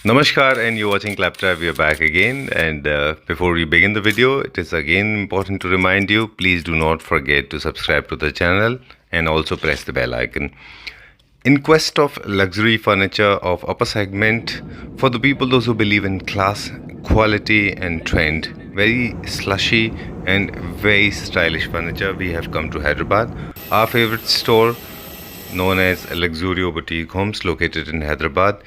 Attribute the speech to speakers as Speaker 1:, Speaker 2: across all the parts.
Speaker 1: Namaskar, and you're watching Claptrap. We are back again, and before we begin the video, it is again important to remind you, please do not forget to subscribe to the channel and also press the bell icon. In quest of luxury furniture of upper segment, for the people those who believe in class, quality and trend, very slushy and very stylish furniture, we have come to Hyderabad. Our favorite store, known as Luxurio Boutique Homes, located in Hyderabad.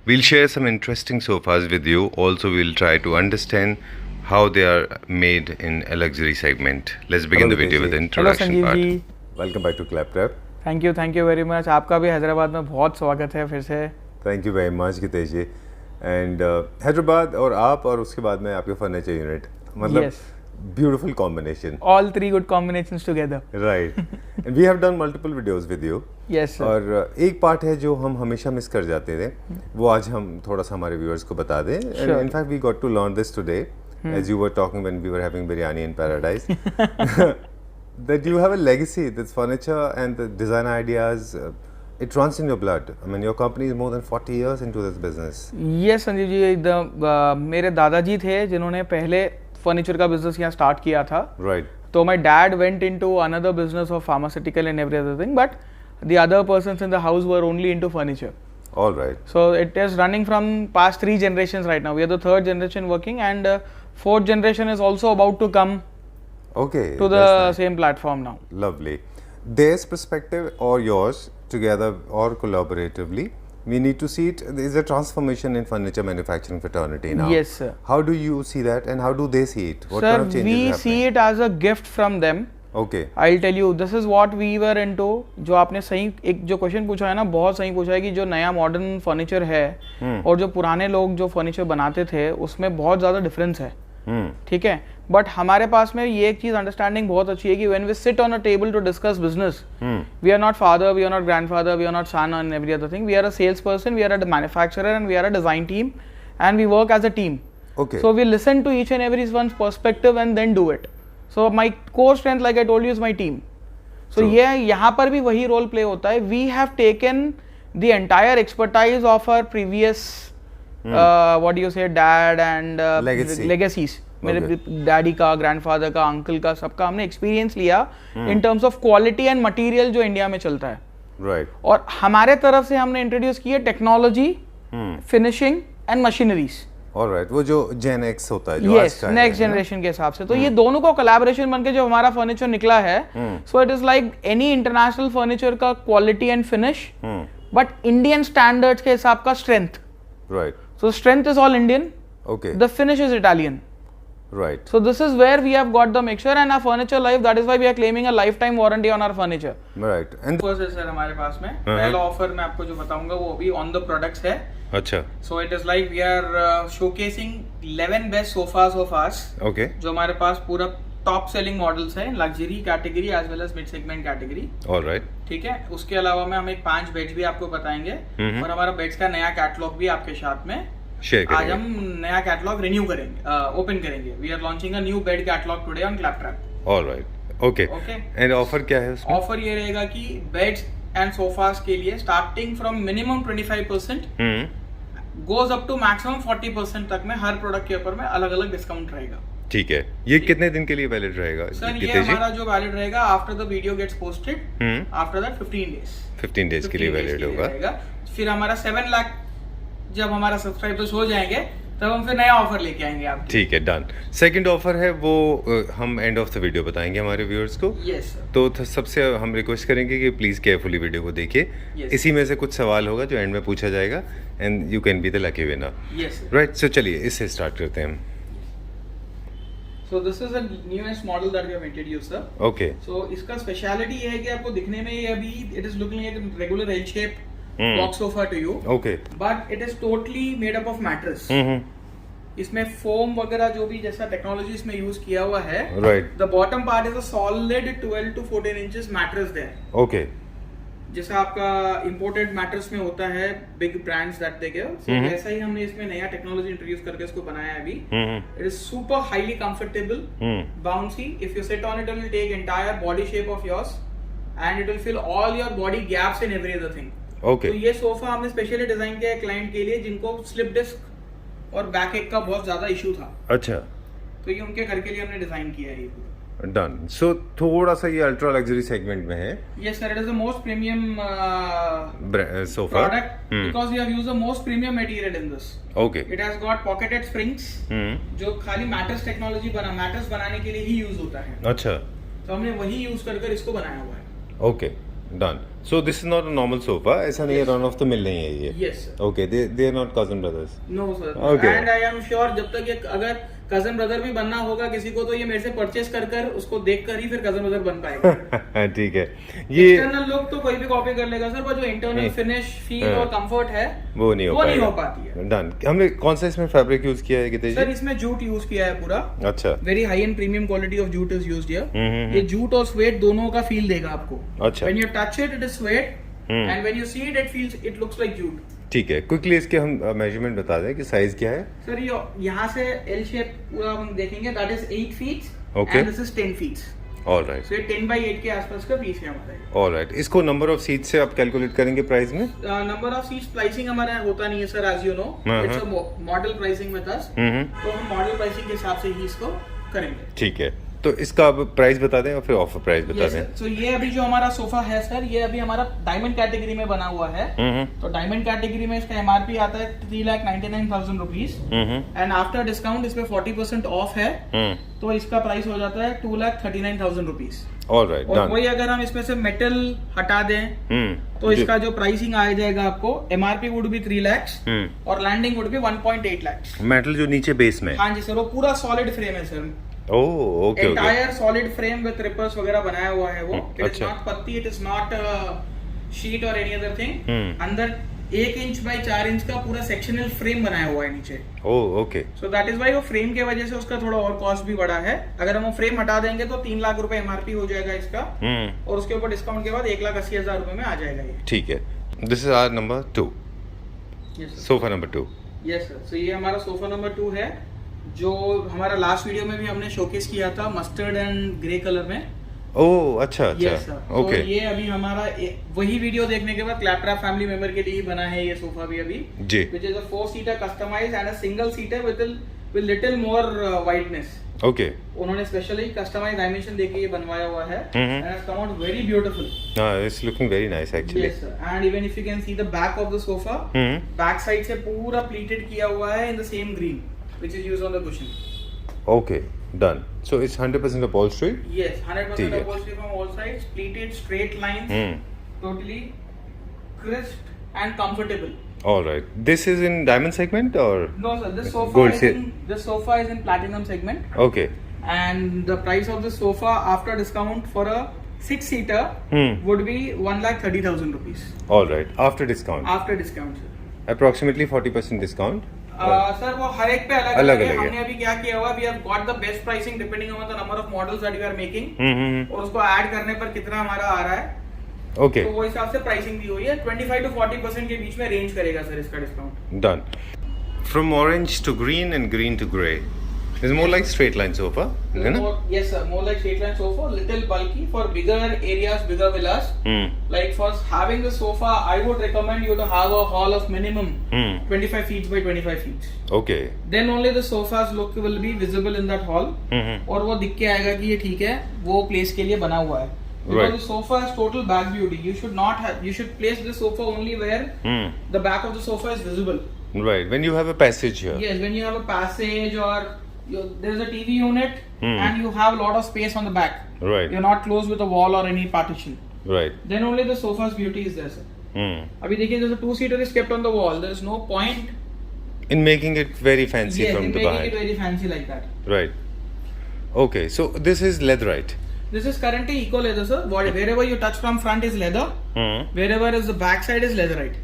Speaker 1: We'll share some interesting sofas with you. Also, we'll try to understand how they are made in a luxury segment. Let's begin the video with the introduction
Speaker 2: hello
Speaker 1: part.
Speaker 2: Sanjeev ji,
Speaker 3: welcome back to Claptrap.
Speaker 2: Thank you very much. आपका भी हैदराबाद में बहुत स्वागत है फिर से।
Speaker 3: Thank you very much Gitesh ji. And Hyderabad और आप और उसके बाद में आपके फर्नीचर यूनिट, मतलब beautiful combination,
Speaker 2: all three good combinations together,
Speaker 3: right. And we have done multiple videos with you.
Speaker 2: Yes sir.
Speaker 3: और एक पार्ट है जो हम हमेशा मिस कर जाते थे, वो आज हम थोड़ा सा हमारे व्यूअर्स को बता दें। And in fact we got to learn this today as you were talking when we were having biryani in Paradise that you have a legacy, this furniture and the design ideas, it runs in your blood. I mean, your company is more than 40 years into this business.
Speaker 2: Yes Sanjeev ji, मेरे दादाजी थे जिन्होंने पहले furniture का business यहाँ start किया था।
Speaker 3: Right.
Speaker 2: तो my dad went into another business of pharmaceutical and every other thing, but the other persons in the house were only into furniture.
Speaker 3: All right.
Speaker 2: So it is running from past 3 generations right now. We are the 3rd generation working, and 4th generation is also about to come
Speaker 3: Okay.
Speaker 2: to the
Speaker 3: that's nice.
Speaker 2: same platform now.
Speaker 3: Lovely. Their perspective or yours together or collaboratively, we need to see it. There is a transformation in furniture manufacturing fraternity now.
Speaker 2: Yes, sir.
Speaker 3: How do you see that, and how do they see it? What
Speaker 2: Sir,
Speaker 3: kind of changes
Speaker 2: we
Speaker 3: are
Speaker 2: see
Speaker 3: happening?
Speaker 2: it as a gift from them.
Speaker 3: Okay.
Speaker 2: I'll tell you, this is what we were into. जो आपने सही एक जो question पूछा है ना, बहुत सही पूछा है कि जो नया मॉडर्न फर्नीचर है और जो पुराने लोग जो फर्नीचर बनाते थे उसमें बहुत ज़्यादा डिफरेंस है, ठीक है। बट हमारे पास में ये एक चीज़ अंडरस्टैंडिंग बहुत अच्छी है कि when we sit on a table to discuss business, we are not father, we are not grandfather, we are not son and every other thing. We are a sales person, we are a manufacturer and we are a design team and we work as a team.
Speaker 3: Okay.
Speaker 2: So we listen to each and every one's perspective and then do it. So my core strength, like I told you, is my team. So ये यहाँ पर भी वही role play होता है. We have taken the entire expertise of our previous what do you say, dad and legacies. मेरे daddy का, grandfather का, अंकल का, सबका हमने एक्सपीरियंस लिया in terms of quality and material जो इंडिया में चलता है.
Speaker 3: Right.
Speaker 2: और हमारे तरफ से हमने इंट्रोड्यूस किया technology, finishing and machineries.
Speaker 3: Alright, वो जो Gen X होता है, जो
Speaker 2: Yes,
Speaker 3: आज का है,
Speaker 2: नेक्स्ट
Speaker 3: है ना?
Speaker 2: जनरेशन के हिसाब से. तो ये दोनों का कोलैबोरेशन बनके जो हमारा फर्नीचर निकला है, so it is like any international furniture का quality and finish, but Indian standards के हिसाब का strength.
Speaker 3: Right.
Speaker 2: So strength is all Indian,
Speaker 3: Okay.
Speaker 2: The finish is Italian.
Speaker 3: Right.
Speaker 2: So this is where we have got the mixture and our furniture life. That is why we are claiming a lifetime warranty on our furniture.
Speaker 3: Right. And
Speaker 2: offers है sir हमारे पास में. पहला offer मैं आपको जो बताऊंगा वो अभी ऑन द प्रोडक्ट्स है.
Speaker 3: अच्छा.
Speaker 2: So it is like we are showcasing 11 best sofas of ours.
Speaker 3: Okay.
Speaker 2: जो हमारे पास पूरा टॉप सेलिंग मॉडल्स हैं luxury category as well as mid segment category.
Speaker 3: All right.
Speaker 2: ठीक है. उसके अलावा में हम एक 5 बेड्स भी आपको बताएंगे और हमारा बेड्स का नया कैटलॉग भी आपके साथ में
Speaker 3: Share
Speaker 2: आज
Speaker 3: करेंगे.
Speaker 2: हम नया कैटलॉग रिन्यू करेंगे, ओपन करेंगे. We are launching a new bed catalogue today on Claptrap.
Speaker 3: All right. Okay.
Speaker 2: Okay.
Speaker 3: And offer क्या है उसमें?
Speaker 2: ऑफर ये रहेगा कि बेड्स एंड सोफास के लिए starting from minimum 25% goes up to maximum 40% तक में हर प्रोडक्ट के ऊपर में अलग अलग डिस्काउंट रहेगा.
Speaker 3: ठीक है. ये कितने दिन के लिए वैलिड रहेगा?
Speaker 2: सर ये
Speaker 3: गितेश जी?
Speaker 2: हमारा जो वैलिड रहेगा after the video gets posted, after that 15 days.
Speaker 3: 15 days के लिए वैलिड होगा.
Speaker 2: फिर हमारा 7 लाख जब हमारा सब्सक्राइबर्स हो जाएंगे तब हम फिर नया ऑफर लेके आएंगे आपके.
Speaker 3: ठीक है, डन. सेकंड ऑफर है वो हम एंड ऑफ द वीडियो बताएंगे हमारे व्यूअर्स को.
Speaker 2: Yes sir.
Speaker 3: तो सबसे हम रिक्वेस्ट करेंगे कि प्लीज केयरफुली वीडियो को देखिए.
Speaker 2: Yes.
Speaker 3: इसी में से कुछ सवाल होगा जो एंड में पूछा जाएगा and you can be the lucky winner.
Speaker 2: Yes.
Speaker 3: Right. So चलिए इससे स्टार्ट करते हैं हम.
Speaker 2: So this is a newest model that we have introduced sir.
Speaker 3: Okay.
Speaker 2: So इसका स्पेशलिटी ये है कि आपको दिखने में ये अभी it is looking like regular L shape box sofa to you,
Speaker 3: okay.
Speaker 2: But it is totally made up of mattress. इसमें फोम वगैरह जो भी जैसा टेक्नोलॉजी इसमें यूज किया हुआ है,
Speaker 3: right.
Speaker 2: The bottom part is a solid 12 to 14 inches mattress there.
Speaker 3: Okay.
Speaker 2: जैसा आपका इंपोर्टेड मैट्रेस में होता है big brands that they give, so वैसा ही हमने इसमें नया टेक्नोलॉजी इंट्रोड्यूस करके इसको बनाया है अभी. It is super highly comfortable, bouncy. If you sit on it will take entire body shape of yours and it will fill all your body gaps in every other thing.
Speaker 3: Okay
Speaker 2: तो ये sofa हमने specially design किया है client के लिए जिनको slip disc और back एक का बहुत ज्यादा इशू था,
Speaker 3: अच्छा
Speaker 2: तो ये उनके घर के लिए हमने डिजाइन किया है ये पूरा।
Speaker 3: डन। सो थोड़ा सा ये अल्ट्रा लग्जरी सेगमेंट में है
Speaker 2: Yes sir, it is the most premium
Speaker 3: sofa.
Speaker 2: product because we have used the most premium material in this.
Speaker 3: Okay
Speaker 2: It has got pocketed springs जो खाली मैटर्स टेक्नोलॉजी मैटर्स बनाने के लिए ही use होता है,
Speaker 3: अच्छा
Speaker 2: तो हमने वही यूज कर इसको बनाया हुआ है।
Speaker 3: Okay done. So this is not a normal sofa, ऐसा नहीं है रन ऑफ द मिल नहीं है ये।
Speaker 2: Yes sir.
Speaker 3: Okay they are not cousin brothers.
Speaker 2: No sir.
Speaker 3: Okay.
Speaker 2: And I am sure जब तक ये अगर कजन ब्रदर भी बनना होगा किसी को तो ये मेरे से परचेस कर उसको देख कर ही फिर कजन ब्रदर बन पाएगा।
Speaker 3: ठीक है ये
Speaker 2: एक्सटर्नल लुक तो कोई भी कॉपी कर लेगा सर, पर जो इंटरनल फिनिश फील और कंफर्ट है
Speaker 3: वो नहीं हो
Speaker 2: पाती है।
Speaker 3: डन। हमने कौन सा इसमें फैब्रिक यूज किया है कितने
Speaker 2: सर इसमें जूट यूज किया है पूरा,
Speaker 3: अच्छा
Speaker 2: very high and premium quality of jute is used here. ये जूट और स्वेट दोनों का फील देगा आपको।
Speaker 3: अच्छा
Speaker 2: when you touch it it is sweat and when you see it it looks like jute.
Speaker 3: ठीक है क्विकली इसके हम मेजरमेंट बता दें कि साइज क्या है।
Speaker 2: सर ये यहाँ से एल शेप पूरा हम देखेंगे, that is 8 feet
Speaker 3: Okay.
Speaker 2: And this is 10 feet।
Speaker 3: Alright
Speaker 2: so ये 10 by 8 के आसपास का पीस है हमारा।
Speaker 3: ऑलराइट। इसको नंबर ऑफ सीट से आप कैलकुलेट करेंगे प्राइस में?
Speaker 2: नंबर ऑफ सीट्स प्राइसिंग हमारा होता नहीं है sir, as you know it's a model pricing with us, तो हम मॉडल प्राइसिंग के हिसाब से ही इसको करेंगे।
Speaker 3: ठीक है तो इसका अब प्राइस बता दें और फिर ऑफर प्राइस बता दें।
Speaker 2: तो ये अभी जो हमारा सोफा है सर, ये अभी हमारा डायमंड कैटेगरी में बना हुआ है। तो डायमंड कैटेगरी में इसका एमआरपी आता है 3,99,000 रुपीज एंड आफ्टर डिस्काउंट इस पे 40% ऑफ है, तो इसका प्राइस हो जाता है 2,39,000 रुपीज।
Speaker 3: ऑलराइट
Speaker 2: और वही अगर हम इसमें से मेटल हटा दें तो इसका जो प्राइसिंग आ जाएगा आपको, एमआरपी वुड बी 3 lakhs और landing would be 1.8 lakhs।
Speaker 3: Metal जो नीचे बेस में?
Speaker 2: हाँ जी सर, वो पूरा सॉलिड फ्रेम है sir.
Speaker 3: Oh okay
Speaker 2: entire solid frame with reapers वगैरह बनाया हुआ है वो। इट इज
Speaker 3: अच्छा।
Speaker 2: नॉट पत्ती, इट इज नॉट शीट और एनी अदर थिंग। अंदर 1 इंच बाय 4 इंच का पूरा सेक्शनल फ्रेम बनाया हुआ है नीचे।
Speaker 3: Oh okay.
Speaker 2: So that is why वो फ्रेम के वजह से उसका थोड़ा और कॉस्ट भी बढ़ा है। अगर हम वो फ्रेम हटा देंगे तो 3 लाख रुपए एमआरपी हो जाएगा इसका, और उसके ऊपर डिस्काउंट के बाद 1,80,000 रुपए में आ जाएगा ये।
Speaker 3: ठीक है। This is our number 2, sofa number 2।
Speaker 2: Yes sir, so ये हमारा सोफा नंबर 2 है जो हमारा लास्ट वीडियो में भी हमने शोकेस किया था मस्टर्ड एंड ग्रे कलर में।
Speaker 3: ओह अच्छा
Speaker 2: Yes,
Speaker 3: अच्छा
Speaker 2: sir.
Speaker 3: ओके।
Speaker 2: तो ये अभी हमारा वही वीडियो देखने के बाद क्लैपट्रैप फैमिली मेंबर के लिए ही बना है ये सोफा भी अभी,
Speaker 3: जी
Speaker 2: which is a 4-seater customized and a single seater with little more whiteness।
Speaker 3: Okay.
Speaker 2: उन्होंने स्पेशली कस्टमाइज डायमेंशन देके ये बनवाया हुआ है and it's come out very beautiful।
Speaker 3: It's looking very nice actually.
Speaker 2: Yes sir, and even if you can see the back of the sofa, back side से पूरा pleated किया हुआ है in the same green which is used on the cushion।
Speaker 3: Okay done. So it's 100% upholstery?
Speaker 2: Yes, 100%
Speaker 3: ठीक है।
Speaker 2: upholstery from all sides, pleated straight lines, totally crisp and comfortable।
Speaker 3: All right. This is in diamond segment or?
Speaker 2: No sir, this sofa
Speaker 3: Gold
Speaker 2: is
Speaker 3: se-
Speaker 2: this sofa is in platinum segment,
Speaker 3: Okay.
Speaker 2: and the price of the sofa after discount for a 6-seater would be 1,30,000 rupees
Speaker 3: All right. After discount?
Speaker 2: after discount sir।
Speaker 3: Approximately 40% discount?
Speaker 2: Sir वो हर एक पे अलग
Speaker 3: अलग
Speaker 2: है।
Speaker 3: अलग है।
Speaker 2: हमने अभी क्या किया हुआ, we have got the best pricing depending on the number of models that we are making, और उसको ऐड करने पर कितना हमारा आ रहा है,
Speaker 3: Okay.
Speaker 2: तो वो हिसाब से प्राइसिंग दी हुई है। 25 to 40% के बीच में रेंज करेगा सर इसका discount.
Speaker 3: Done. From orange to green and green to grey. It's more like straight line sofa, है ना?
Speaker 2: Yes sir, more like straight line sofa, little bulky for bigger areas, bigger villas। Like for having the sofa, I would recommend you to have a hall of minimum 25 feet by 25 feet।
Speaker 3: Okay.
Speaker 2: Then only the sofa's look will be visible in that hall, और वो दिख के आएगा कि ये ठीक है, वो प्लेस के लिए बना हुआ है। Because
Speaker 3: Right.
Speaker 2: the sofa is total back beauty. You should not have. You should place the sofa only where the back of the sofa is visible.
Speaker 3: Right. When you have a passage here.
Speaker 2: Yes, when you have a passage or there's a TV unit and you have a lot of space on the back.
Speaker 3: Right.
Speaker 2: You're not close with a wall or any partition.
Speaker 3: Right.
Speaker 2: Then only the sofa's beauty is there, sir. अभी देखिए, there's a 2-seater is kept on the wall. There's no point
Speaker 3: In making it very fancy
Speaker 2: yes,
Speaker 3: from
Speaker 2: in
Speaker 3: the
Speaker 2: making
Speaker 3: behind.
Speaker 2: it very fancy like that.
Speaker 3: Right. Okay. So this is leatherite.
Speaker 2: This is currently eco leather, sir. Wherever you touch from front is leather. Wherever is the back side is leatherite.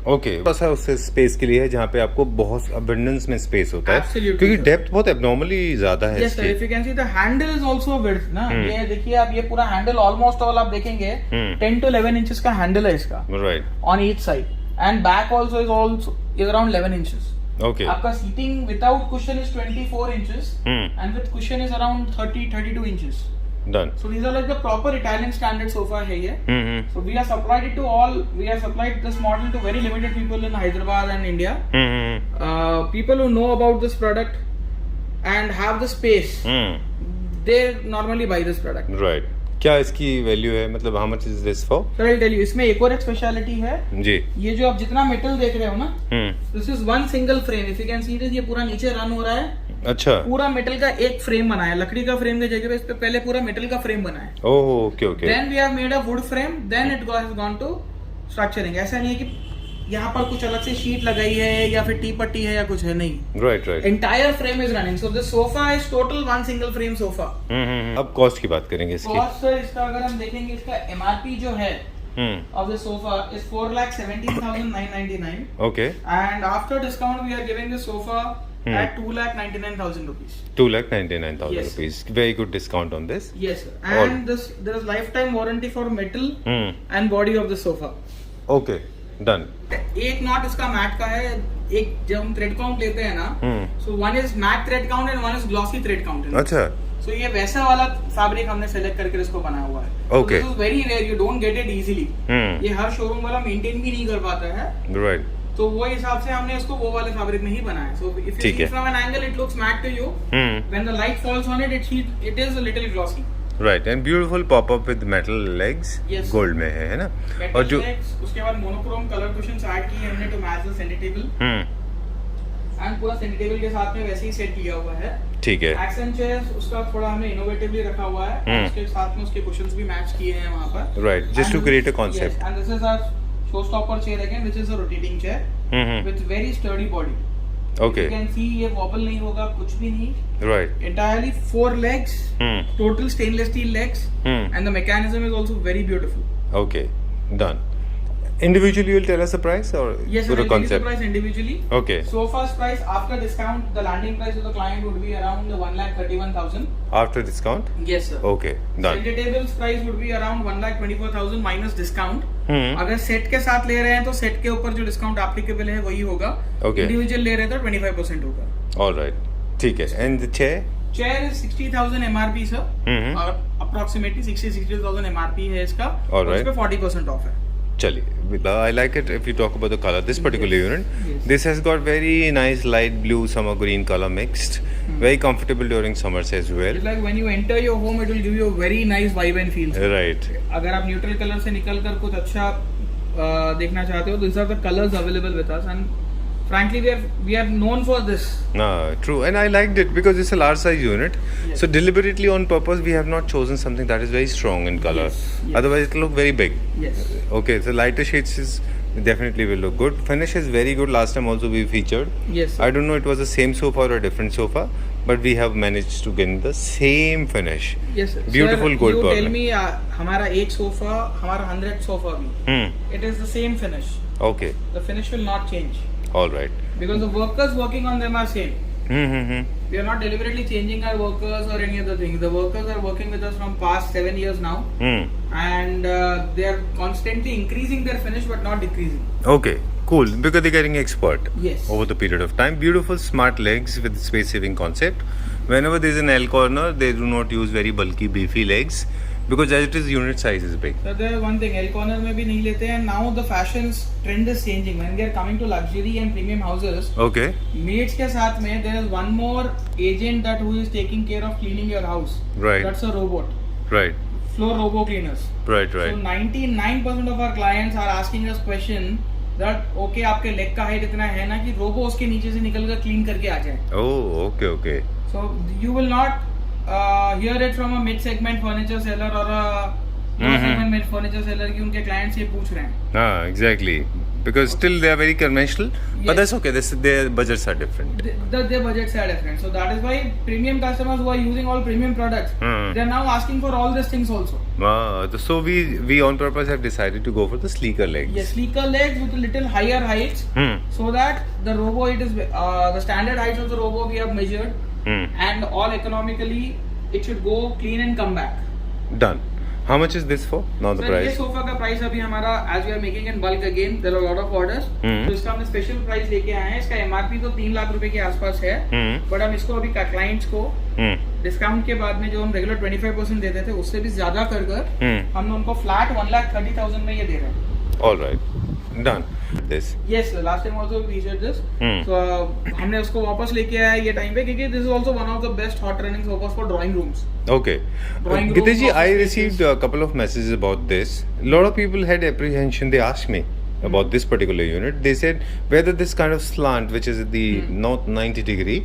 Speaker 3: Okay. बस है उससे space के लिए है जहाँ पे आपको बहुत अबंडेंस में स्पेस होता है।
Speaker 2: Absolutely,
Speaker 3: क्योंकि
Speaker 2: sir.
Speaker 3: डेप्थ बहुत एब्नॉर्मली ज्यादा है
Speaker 2: Yes sir, if you can see the handle is also width ना, ये देखिए आप, ये पूरा हैंडल ऑलमोस्ट ऑल आप देखेंगे 10 to 11 इंचेस का हैंडल है इसका
Speaker 3: right.
Speaker 2: on each side, and back also is around 11 inches।
Speaker 3: Okay.
Speaker 2: आपका seating without cushion is 24 inches and with cushion is around 30-32 inches।
Speaker 3: Done.
Speaker 2: So these are like the proper Italian standard sofa है ये.
Speaker 3: Mm-hmm.
Speaker 2: So we are supplied it to all. We have supplied this model to very limited people in Hyderabad and India.
Speaker 3: Mm-hmm.
Speaker 2: People who know about this product and have the space, they normally buy this product.
Speaker 3: Right. क्या इसकी value है, मतलब how much is this for?
Speaker 2: Sir, I'll tell you, इसमें एक और एक speciality है.
Speaker 3: जी.
Speaker 2: ये जो आप जितना मेटल देख रहे हो ना, this is one single frame. If you can see this, ये पूरा नीचे रन हो रहा है.
Speaker 3: अच्छा.
Speaker 2: पूरा मेटल का एक फ्रेम बना है. लकड़ी का फ्रेम की जगह पे इस पे पहले पूरा मेटल का फ्रेम बना है.
Speaker 3: Oh, okay okay.
Speaker 2: Then we have made a wood frame, then it has gone to structuring. ऐसा नहीं है कि यहाँ पर कुछ अलग से शीट लगाई है या फिर टी पट्टी है या कुछ है, नहीं.
Speaker 3: Right right.
Speaker 2: Entire frame is running. So this sofa is total one single frame sofa.
Speaker 3: अब कॉस्ट की बात करेंगे इसकी.
Speaker 2: कॉस्ट सर इसका अगर हम देखेंगे, इसका एमआरपी जो है of the sofa is 4,17,999.
Speaker 3: Okay.
Speaker 2: And after discount we are giving the sofa at 2,99,000 rupees.
Speaker 3: 2,99,000
Speaker 2: Yes.
Speaker 3: rupees. Very good discount on this.
Speaker 2: Yes sir. And there is lifetime warranty for metal and body of the sofa.
Speaker 3: Okay. Done.
Speaker 2: एक not इसका mat का है. एक जब हम thread count लेते हैं ना, so one is matte thread count and one is glossy thread count.
Speaker 3: अच्छा.
Speaker 2: So ये वैसा वाला फैब्रिक हमने सेलेक्ट करके इसको बनाया हुआ है.
Speaker 3: Okay.
Speaker 2: So this is very rare. You don't get it easily. ये हर शोरूम वाला मेंटेन भी नहीं कर पाता है.
Speaker 3: Right.
Speaker 2: तो वो हिसाब से हमने इसको वो वाले फैब्रिक में ही बनाया. So if you see from an angle, it looks matte to you. When the light falls on it, it is a little glossy.
Speaker 3: Right. And beautiful pop up with metal legs.
Speaker 2: Yes.
Speaker 3: Gold में है ना?
Speaker 2: Metal
Speaker 3: और जो
Speaker 2: legs, उसके बाद monochrome colour cushions add किए हमने to match the center table. And पूरा सेंटर टेबल के साथ में वैसे ही सेट किया हुआ है.
Speaker 3: ठीक है.
Speaker 2: एक्सेंट चेयर उसका थोड़ा हमने इनोवेटिवली रखा हुआ है. उसके साथ में उसके कुशन्स भी मैच किए हैं वहाँ पर.
Speaker 3: Right. Just to create a concept.
Speaker 2: And this is our showstopper chair again, which is a rotating chair with very sturdy body.
Speaker 3: Okay.
Speaker 2: You can see ये wobble नहीं होगा, कुछ भी नहीं.
Speaker 3: Right.
Speaker 2: Entirely 4 legs, total stainless steel legs, and the mechanism is also very beautiful.
Speaker 3: Okay. Done. Individually, you'll tell us the price or
Speaker 2: Yes,
Speaker 3: put
Speaker 2: sir,
Speaker 3: a
Speaker 2: I'll tell you the
Speaker 3: concept?
Speaker 2: price individually.
Speaker 3: Okay.
Speaker 2: Sofa's price after discount, the landing price of the client would be around 1,31,000.
Speaker 3: After discount?
Speaker 2: Yes, sir.
Speaker 3: Okay. Done.
Speaker 2: Center table's price would be around 1,24,000 minus discount.
Speaker 3: हम्म.
Speaker 2: अगर set के साथ ले रहे हैं तो set के ऊपर जो डिस्काउंट एप्लीकेबल है वही होगा.
Speaker 3: Okay.
Speaker 2: इंडिविजुअल ले रहे हैं तो 25% होगा.
Speaker 3: All right. ठीक है. And the chair?
Speaker 2: Chair is 60,000 MRP sir.
Speaker 3: Hmm.
Speaker 2: और अप्रोक्सीमेटली 60,000 MRP है इसका.
Speaker 3: All right.
Speaker 2: उस पे 40% ऑफ है.
Speaker 3: Chali. I like it if you talk about the color. This particular unit,
Speaker 2: Yes.
Speaker 3: this has got very nice light blue summer green color mixed. Very comfortable during summers as well.
Speaker 2: It's like when you enter your home, it will give you a very nice vibe and feel.
Speaker 3: Right.
Speaker 2: अगर आप neutral colour से निकल कर कुछ अच्छा देखना चाहते हो, these are the colors available with us, and frankly we are known for this.
Speaker 3: True, and I liked it because it's a large size unit.
Speaker 2: Yes.
Speaker 3: So deliberately on purpose, we have not chosen something that is very strong in color.
Speaker 2: Yes, yes.
Speaker 3: Otherwise, it will look very big.
Speaker 2: Yes.
Speaker 3: Okay, so lighter shades is definitely will look good. Finish is very good. Last time also we featured.
Speaker 2: Yes.
Speaker 3: I don't know it was the same sofa or a different sofa, but we have managed to get the same finish.
Speaker 2: Yes. Sir.
Speaker 3: Beautiful
Speaker 2: Sir,
Speaker 3: gold
Speaker 2: you
Speaker 3: pearl.
Speaker 2: tell me हमारा एक sofa, हमारा 100 sofa भी. It is the same finish.
Speaker 3: Okay.
Speaker 2: The finish will not change
Speaker 3: All right.
Speaker 2: because the workers working on them are same.
Speaker 3: Mm-hmm.
Speaker 2: We are not deliberately changing our workers or any other thing. The workers are working with us from past 7 years now, and they are constantly increasing their finish but not decreasing.
Speaker 3: Okay. Cool. Because they're getting expert.
Speaker 2: Yes.
Speaker 3: Over the period of time. Beautiful smart legs with space saving concept. Whenever there is an L corner, they do not use very bulky beefy legs because as it is unit size is big.
Speaker 2: So there is one thing, L corner में भी नहीं लेते हैं. Now the fashions trend is changing. When they are coming to luxury and premium houses,
Speaker 3: Okay.
Speaker 2: maids के साथ में there is one more agent that who is taking care of cleaning your house.
Speaker 3: Right.
Speaker 2: That's a robot.
Speaker 3: Right.
Speaker 2: Floor robo cleaners.
Speaker 3: Right.
Speaker 2: So
Speaker 3: Right.
Speaker 2: 99% of our clients are asking us question that okay आपके leg का height इतना है ना कि robo उसके नीचे से निकल कर क्लीन करके आ जाए.
Speaker 3: Oh. Okay. Okay.
Speaker 2: So you will not hear it from a mid-segment furniture seller or a low-segment mid furniture seller कि उनके clients ये पूछ रहे हैं.
Speaker 3: Exactly. Because still they are very conventional,
Speaker 2: Yes.
Speaker 3: but that's okay. Their budgets are different.
Speaker 2: Their budgets are different. So that is why premium customers who are using all premium products, they are now asking for all these things also.
Speaker 3: So we on purpose have decided to go for the sleeker legs.
Speaker 2: Yes, sleeker legs with a little higher heights, so that the robo it is the standard heights of the robo we have measured, and all economically it should go clean and come back.
Speaker 3: Done. How much is this for? Now the
Speaker 2: Sir, ये
Speaker 3: price.
Speaker 2: Sofa का price अभी हमारा as we are making in bulk again, there are a lot of orders, तो इसका हमने special price लेके आए हैं. इसका एमआरपी तो 3 लाख रुपए के आसपास है, बट हम इसको अभी क्लाइंट्स को डिस्काउंट के बाद में जो हम रेगुलर 25% देते थे उससे भी ज्यादा कर हमने उनको फ्लैट 1,30,000 में ये दे रहे हैं।
Speaker 3: Alright, done this.
Speaker 2: Yes, last time also we shared this, so हमने उसको वापस लेके आया ये टाइम पे, क्योंकि this is also one of the best hot running sofas for drawing rooms.
Speaker 3: Okay.
Speaker 2: Drawing
Speaker 3: Gitesh ji,
Speaker 2: room,
Speaker 3: I
Speaker 2: office
Speaker 3: received a couple of messages about this. A lot of people had apprehension. They asked me about this particular unit. They said whether this kind of slant, which is the not 90 degree,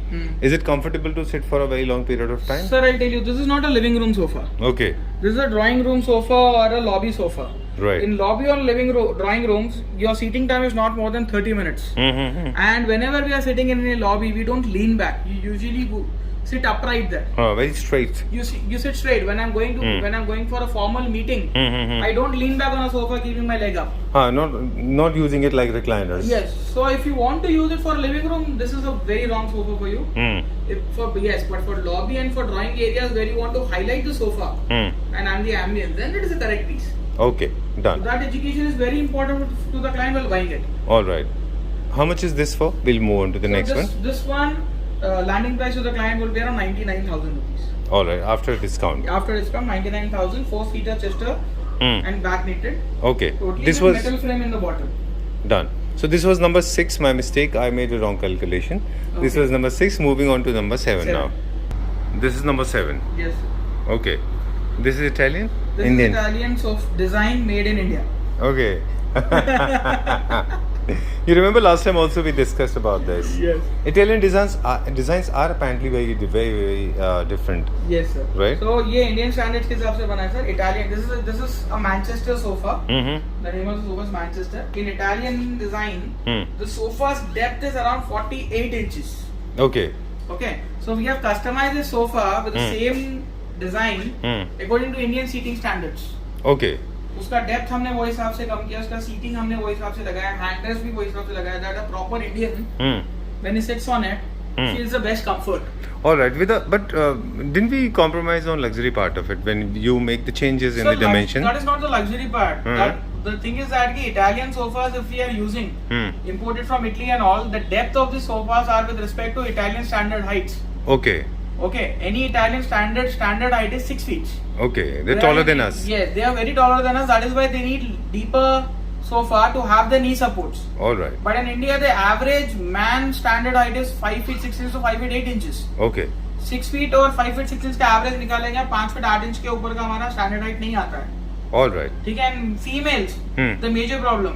Speaker 3: is it comfortable to sit for a very long period of time?
Speaker 2: Sir, I'll tell you, this is not a living room sofa.
Speaker 3: Okay.
Speaker 2: This is a drawing room sofa or a lobby sofa.
Speaker 3: Right.
Speaker 2: In lobby or drawing rooms, your seating time is not more than 30 minutes. And whenever we are sitting in a lobby, we don't lean back. You usually sit upright there.
Speaker 3: Very straight.
Speaker 2: You sit straight. When I'm going for a formal meeting, I don't lean back on a sofa keeping my leg up.
Speaker 3: Not using it like recliners.
Speaker 2: Yes. So if you want to use it for a living room, this is a very wrong sofa for you. But for lobby and for drawing areas where you want to highlight the sofa and the ambience, then it is a correct piece.
Speaker 3: Okay, done.
Speaker 2: So that education is very important to the client while buying it.
Speaker 3: All right. How much is this for? We'll move on to the next one.
Speaker 2: This one, landing price to the client will be around 99,000 rupees.
Speaker 3: All right, after discount.
Speaker 2: After discount, 99,000, 4-seater Chester and back knitted.
Speaker 3: Okay.
Speaker 2: Totally
Speaker 3: This
Speaker 2: with
Speaker 3: was
Speaker 2: metal frame in the bottom.
Speaker 3: done. So this was number 6. My mistake. I made a wrong calculation. This
Speaker 2: Okay.
Speaker 3: was number 6. Moving on to number 7 now. This is number 7.
Speaker 2: Yes.
Speaker 3: Okay. This is Italian?
Speaker 2: This
Speaker 3: Indian.
Speaker 2: is Italian design made in India.
Speaker 3: Okay. You remember last time also we discussed about this.
Speaker 2: Yes.
Speaker 3: Italian designs are apparently very different.
Speaker 2: Yes, sir.
Speaker 3: Right.
Speaker 2: So ये Indian standards के हिसाब से बना है sir. Italian. This is a Manchester sofa. The name of the sofa is Manchester. In Italian design, the sofa's depth is around 48 inches.
Speaker 3: Okay.
Speaker 2: Okay. So we have customized the sofa with the same design according to Indian seating standards.
Speaker 3: Okay.
Speaker 2: उसका depth हमने वो हिसाब से कम किया, उसका seating हमने वो हिसाब से लगाया, हैंड रेस्ट भी वो हिसाब से लगाया, that a proper Indian when he sits on it feels the best comfort.
Speaker 3: All right. But didn't we compromise on luxury part of it when you make the changes in the dimension?
Speaker 2: That is not the luxury part. The thing is that the Italian sofas, if we are using imported from Italy and all, the depth of the sofas are with respect to Italian standard heights.
Speaker 3: Okay.
Speaker 2: Okay, any Italian standard height is 6 feet.
Speaker 3: Okay, they're taller than us.
Speaker 2: Yes, they are very taller than us. That is why they need deeper sofa to have the knee supports.
Speaker 3: All right.
Speaker 2: But in India, the average man standard height is 5 feet 6 inches to 5 feet 8 inches.
Speaker 3: Okay.
Speaker 2: 6 feet और 5 feet 6 inch का average निकालेंगे, 5 feet 8 inch के ऊपर का हमारा standard height नहीं आता है.
Speaker 3: All right.
Speaker 2: ठीक है. Females the major problem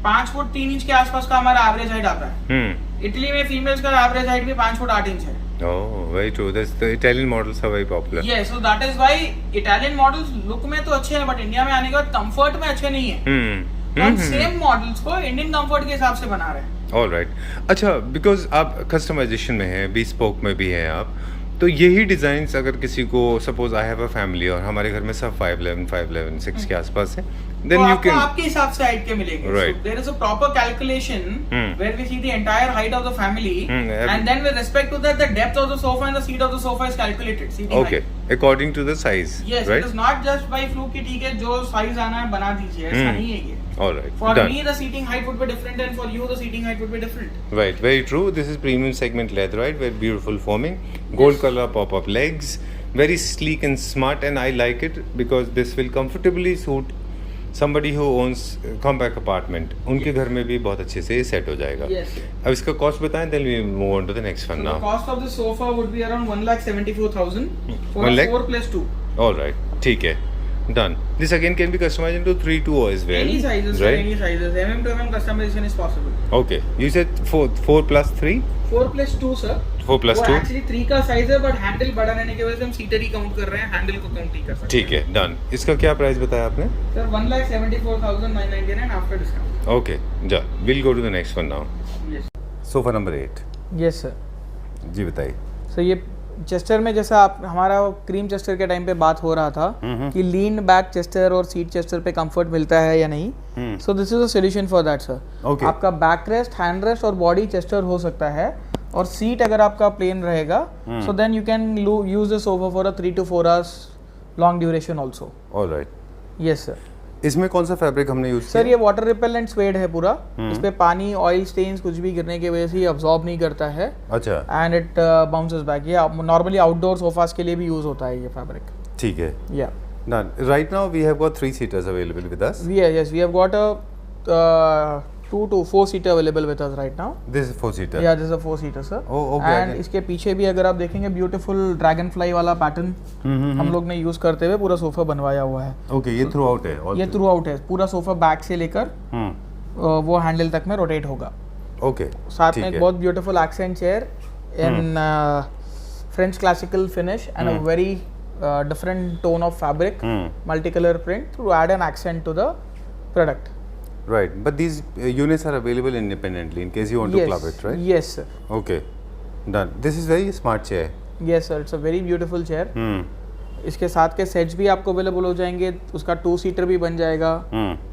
Speaker 2: 5 foot 3 inch के आसपास का हमारा एवरेज हाइट आता है. इटली में फीमेल्स का एवरेज हाइट भी 5 फुट 8 इंच है.
Speaker 3: Oh, very true. That's the Italian models are very popular.
Speaker 2: Yes, so that is why Italian models look में तो अच्छे हैं, but इंडिया में आने के बाद कंफर्ट में अच्छे नहीं है. हम सेम मॉडल्स को इंडियन कंफर्ट के हिसाब से बना रहे हैं.
Speaker 3: All right. अच्छा, because आप कस्टमाइजेशन में हैं, bespoke में भी हैं आप, तो यही डिजाइन्स अगर किसी को suppose I have a family और हमारे घर में सब 5'11", 6 के आसपास है, then
Speaker 2: तो
Speaker 3: you
Speaker 2: आपको
Speaker 3: can
Speaker 2: आपके हिसाब से हाइट के मिलेंगे.
Speaker 3: Right.
Speaker 2: So there is a proper calculation where we see the entire height of the family and then with respect to that the depth of the sofa and the seat of the sofa is calculated. Seating
Speaker 3: okay
Speaker 2: height.
Speaker 3: according to the size.
Speaker 2: Yes,
Speaker 3: right?
Speaker 2: it is not just by fluke कि ठीक है जो size आना है बना दीजिए, ऐसा नहीं है ये.
Speaker 3: All right.
Speaker 2: For
Speaker 3: Done.
Speaker 2: me the seating height would be different and for you the seating height would be different.
Speaker 3: Right, very true. This is premium segment leather, right? Very beautiful forming, gold color pop-up legs, very sleek and smart, and I like it because this will comfortably suit somebody who owns compact apartment. उनके घर में भी बहुत अच्छे से set हो जाएगा.
Speaker 2: Yes.
Speaker 3: अब इसका कॉस्ट बताएं, then we move on to the next one
Speaker 2: So
Speaker 3: now.
Speaker 2: the cost of the sofa would be around 1,74,000 for
Speaker 3: 1 lakh?
Speaker 2: 4+2.
Speaker 3: All right, ठीक है. Done. This again can be customized into 3-2 as well.
Speaker 2: Any sizes,
Speaker 3: right?
Speaker 2: any sizes. MM to MM customization is possible.
Speaker 3: Okay. You said 4+3?
Speaker 2: 4+2 sir.
Speaker 3: 4+2?
Speaker 2: वो actually 3 का size है but handle बड़ा रहने की वजह से हम सीटर ही काउंट कर रहे हैं, हैंडल को काउंट नहीं कर सकते.
Speaker 3: ठीक है, डन. इसका क्या प्राइस बताया आपने?
Speaker 2: Sir 1,74,999 after discount.
Speaker 3: Okay, done. We'll go to the next one now.
Speaker 2: Yes.
Speaker 3: Sofa number 8.
Speaker 2: Yes sir.
Speaker 3: जी बताइए.
Speaker 2: सो ये चेस्टर में जैसा आप हमारा क्रीम चेस्टर के टाइम पे बात हो रहा था कि लीन बैक चेस्टर और सीट चेस्टर पे कंफर्ट मिलता है या नहीं. So this is a solution for that sir.
Speaker 3: Okay.
Speaker 2: आपका बैक रेस्ट, हैंड रेस्ट और बॉडी चेस्टर हो सकता है और सीट अगर आपका प्लेन रहेगा so then you can use the sofa for a 3 to 4 hours long duration also.
Speaker 3: All right.
Speaker 2: Yes sir.
Speaker 3: इसमें कौन सा फैब्रिक हमने यूज
Speaker 2: सर ये वाटर रिपेलेंट स्वेड है पूरा, इस पे पानी, ऑयल स्टेन्स कुछ भी गिरने की वजह से ये अब्सॉर्ब नहीं करता है
Speaker 3: अच्छा,
Speaker 2: एंड इट बाउंसेस बैक। ये नॉर्मली आउटडोर सोफास के लिए भी यूज होता है ये फैब्रिक।
Speaker 3: ठीक है।
Speaker 2: या
Speaker 3: Done. Right now we have got 3 seaters available with us.
Speaker 2: we have got a 2 to 4 seater available with us right now.
Speaker 3: This is 4 seater.
Speaker 2: Yeah, this is a 4 seater sir.
Speaker 3: Oh, okay.
Speaker 2: And इसके पीछे भी अगर आप देखेंगे beautiful dragon fly वाला pattern हम लोग ने यूज करते हुए पूरा सोफा बनवाया हुआ है।
Speaker 3: Okay, ये थ्रू आउट है।
Speaker 2: ये थ्रू आउट है, पूरा सोफा बैक से लेकर वो हैंडल तक में रोटेट होगा।
Speaker 3: ओके,
Speaker 2: साथ में एक बहुत beautiful accent chair in French classical finish and a very different tone of fabric, multicolor print to add an accent to the product.
Speaker 3: Right, but these units are available independently in case you want to club it, right?
Speaker 2: Yes sir.
Speaker 3: Okay, done. This is very smart chair.
Speaker 2: Yes sir, it's a very beautiful chair. इसके साथ के sets भी आपको available हो जाएंगे, उसका 2 seater भी बन जाएगा,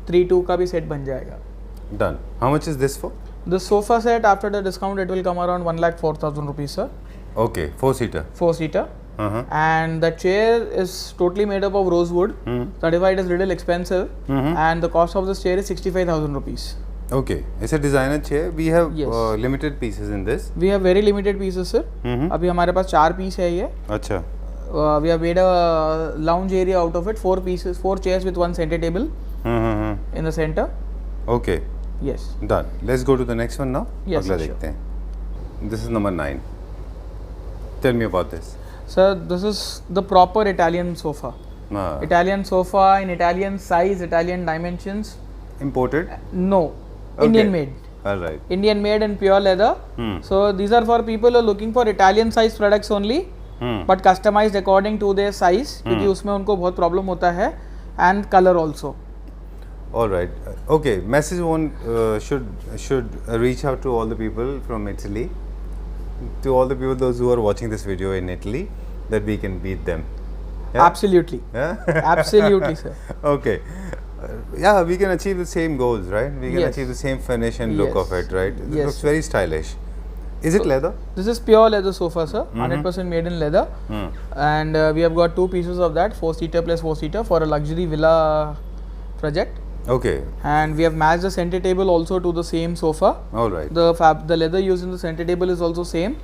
Speaker 2: 3-2 का भी सेट बन जाएगा।
Speaker 3: Done. How much is this for?
Speaker 2: The sofa set after the discount it will come around 1,04,000 rupees sir.
Speaker 3: Okay, 4 seater.
Speaker 2: 4 seater. And the chair is totally made up of rosewood. Certified is little expensive, and the cost of this chair is 65,000 rupees.
Speaker 3: Okay, it's a designer chair. We have
Speaker 2: Yes.
Speaker 3: limited pieces in this.
Speaker 2: We have very limited pieces sir. अभी हमारे पास 4 piece है ये।
Speaker 3: अच्छा।
Speaker 2: We have made a lounge area out of it. 4 pieces, 4 chairs with 1 center table in the center.
Speaker 3: Okay.
Speaker 2: Yes.
Speaker 3: Done. Let's go to the next one now.
Speaker 2: Yes,
Speaker 3: अगला
Speaker 2: sure.
Speaker 3: देखते हैं। This is number 9. Tell me about this.
Speaker 2: Sir, this is the proper Italian sofa. Italian sofa in Italian size, Italian dimensions.
Speaker 3: Imported?
Speaker 2: No,
Speaker 3: Okay.
Speaker 2: Indian made.
Speaker 3: All right.
Speaker 2: Indian made in pure leather. So these are for people who are looking for Italian size products only, but customized according to their size, क्योंकि उसमें उनको बहुत problem होता है, and color also.
Speaker 3: All right. Okay. Message one should reach out to all the people from Italy, to all the people those who are watching this video in Italy, that we can beat them. Yeah?
Speaker 2: Absolutely.
Speaker 3: Yeah.
Speaker 2: Absolutely, sir.
Speaker 3: Okay. Yeah, we can achieve the same goals, right? We can
Speaker 2: Yes.
Speaker 3: achieve the same finish and look
Speaker 2: Yes.
Speaker 3: of it, right? It
Speaker 2: Yes.
Speaker 3: looks very stylish. Is it leather?
Speaker 2: This is pure leather sofa, sir. 100% made in leather, and we have got 2 pieces of that, 4 seater plus 4 seater for a luxury villa project.
Speaker 3: Okay.
Speaker 2: And we have matched the center table also to the same sofa.
Speaker 3: All right.
Speaker 2: The leather used in the center table is also same,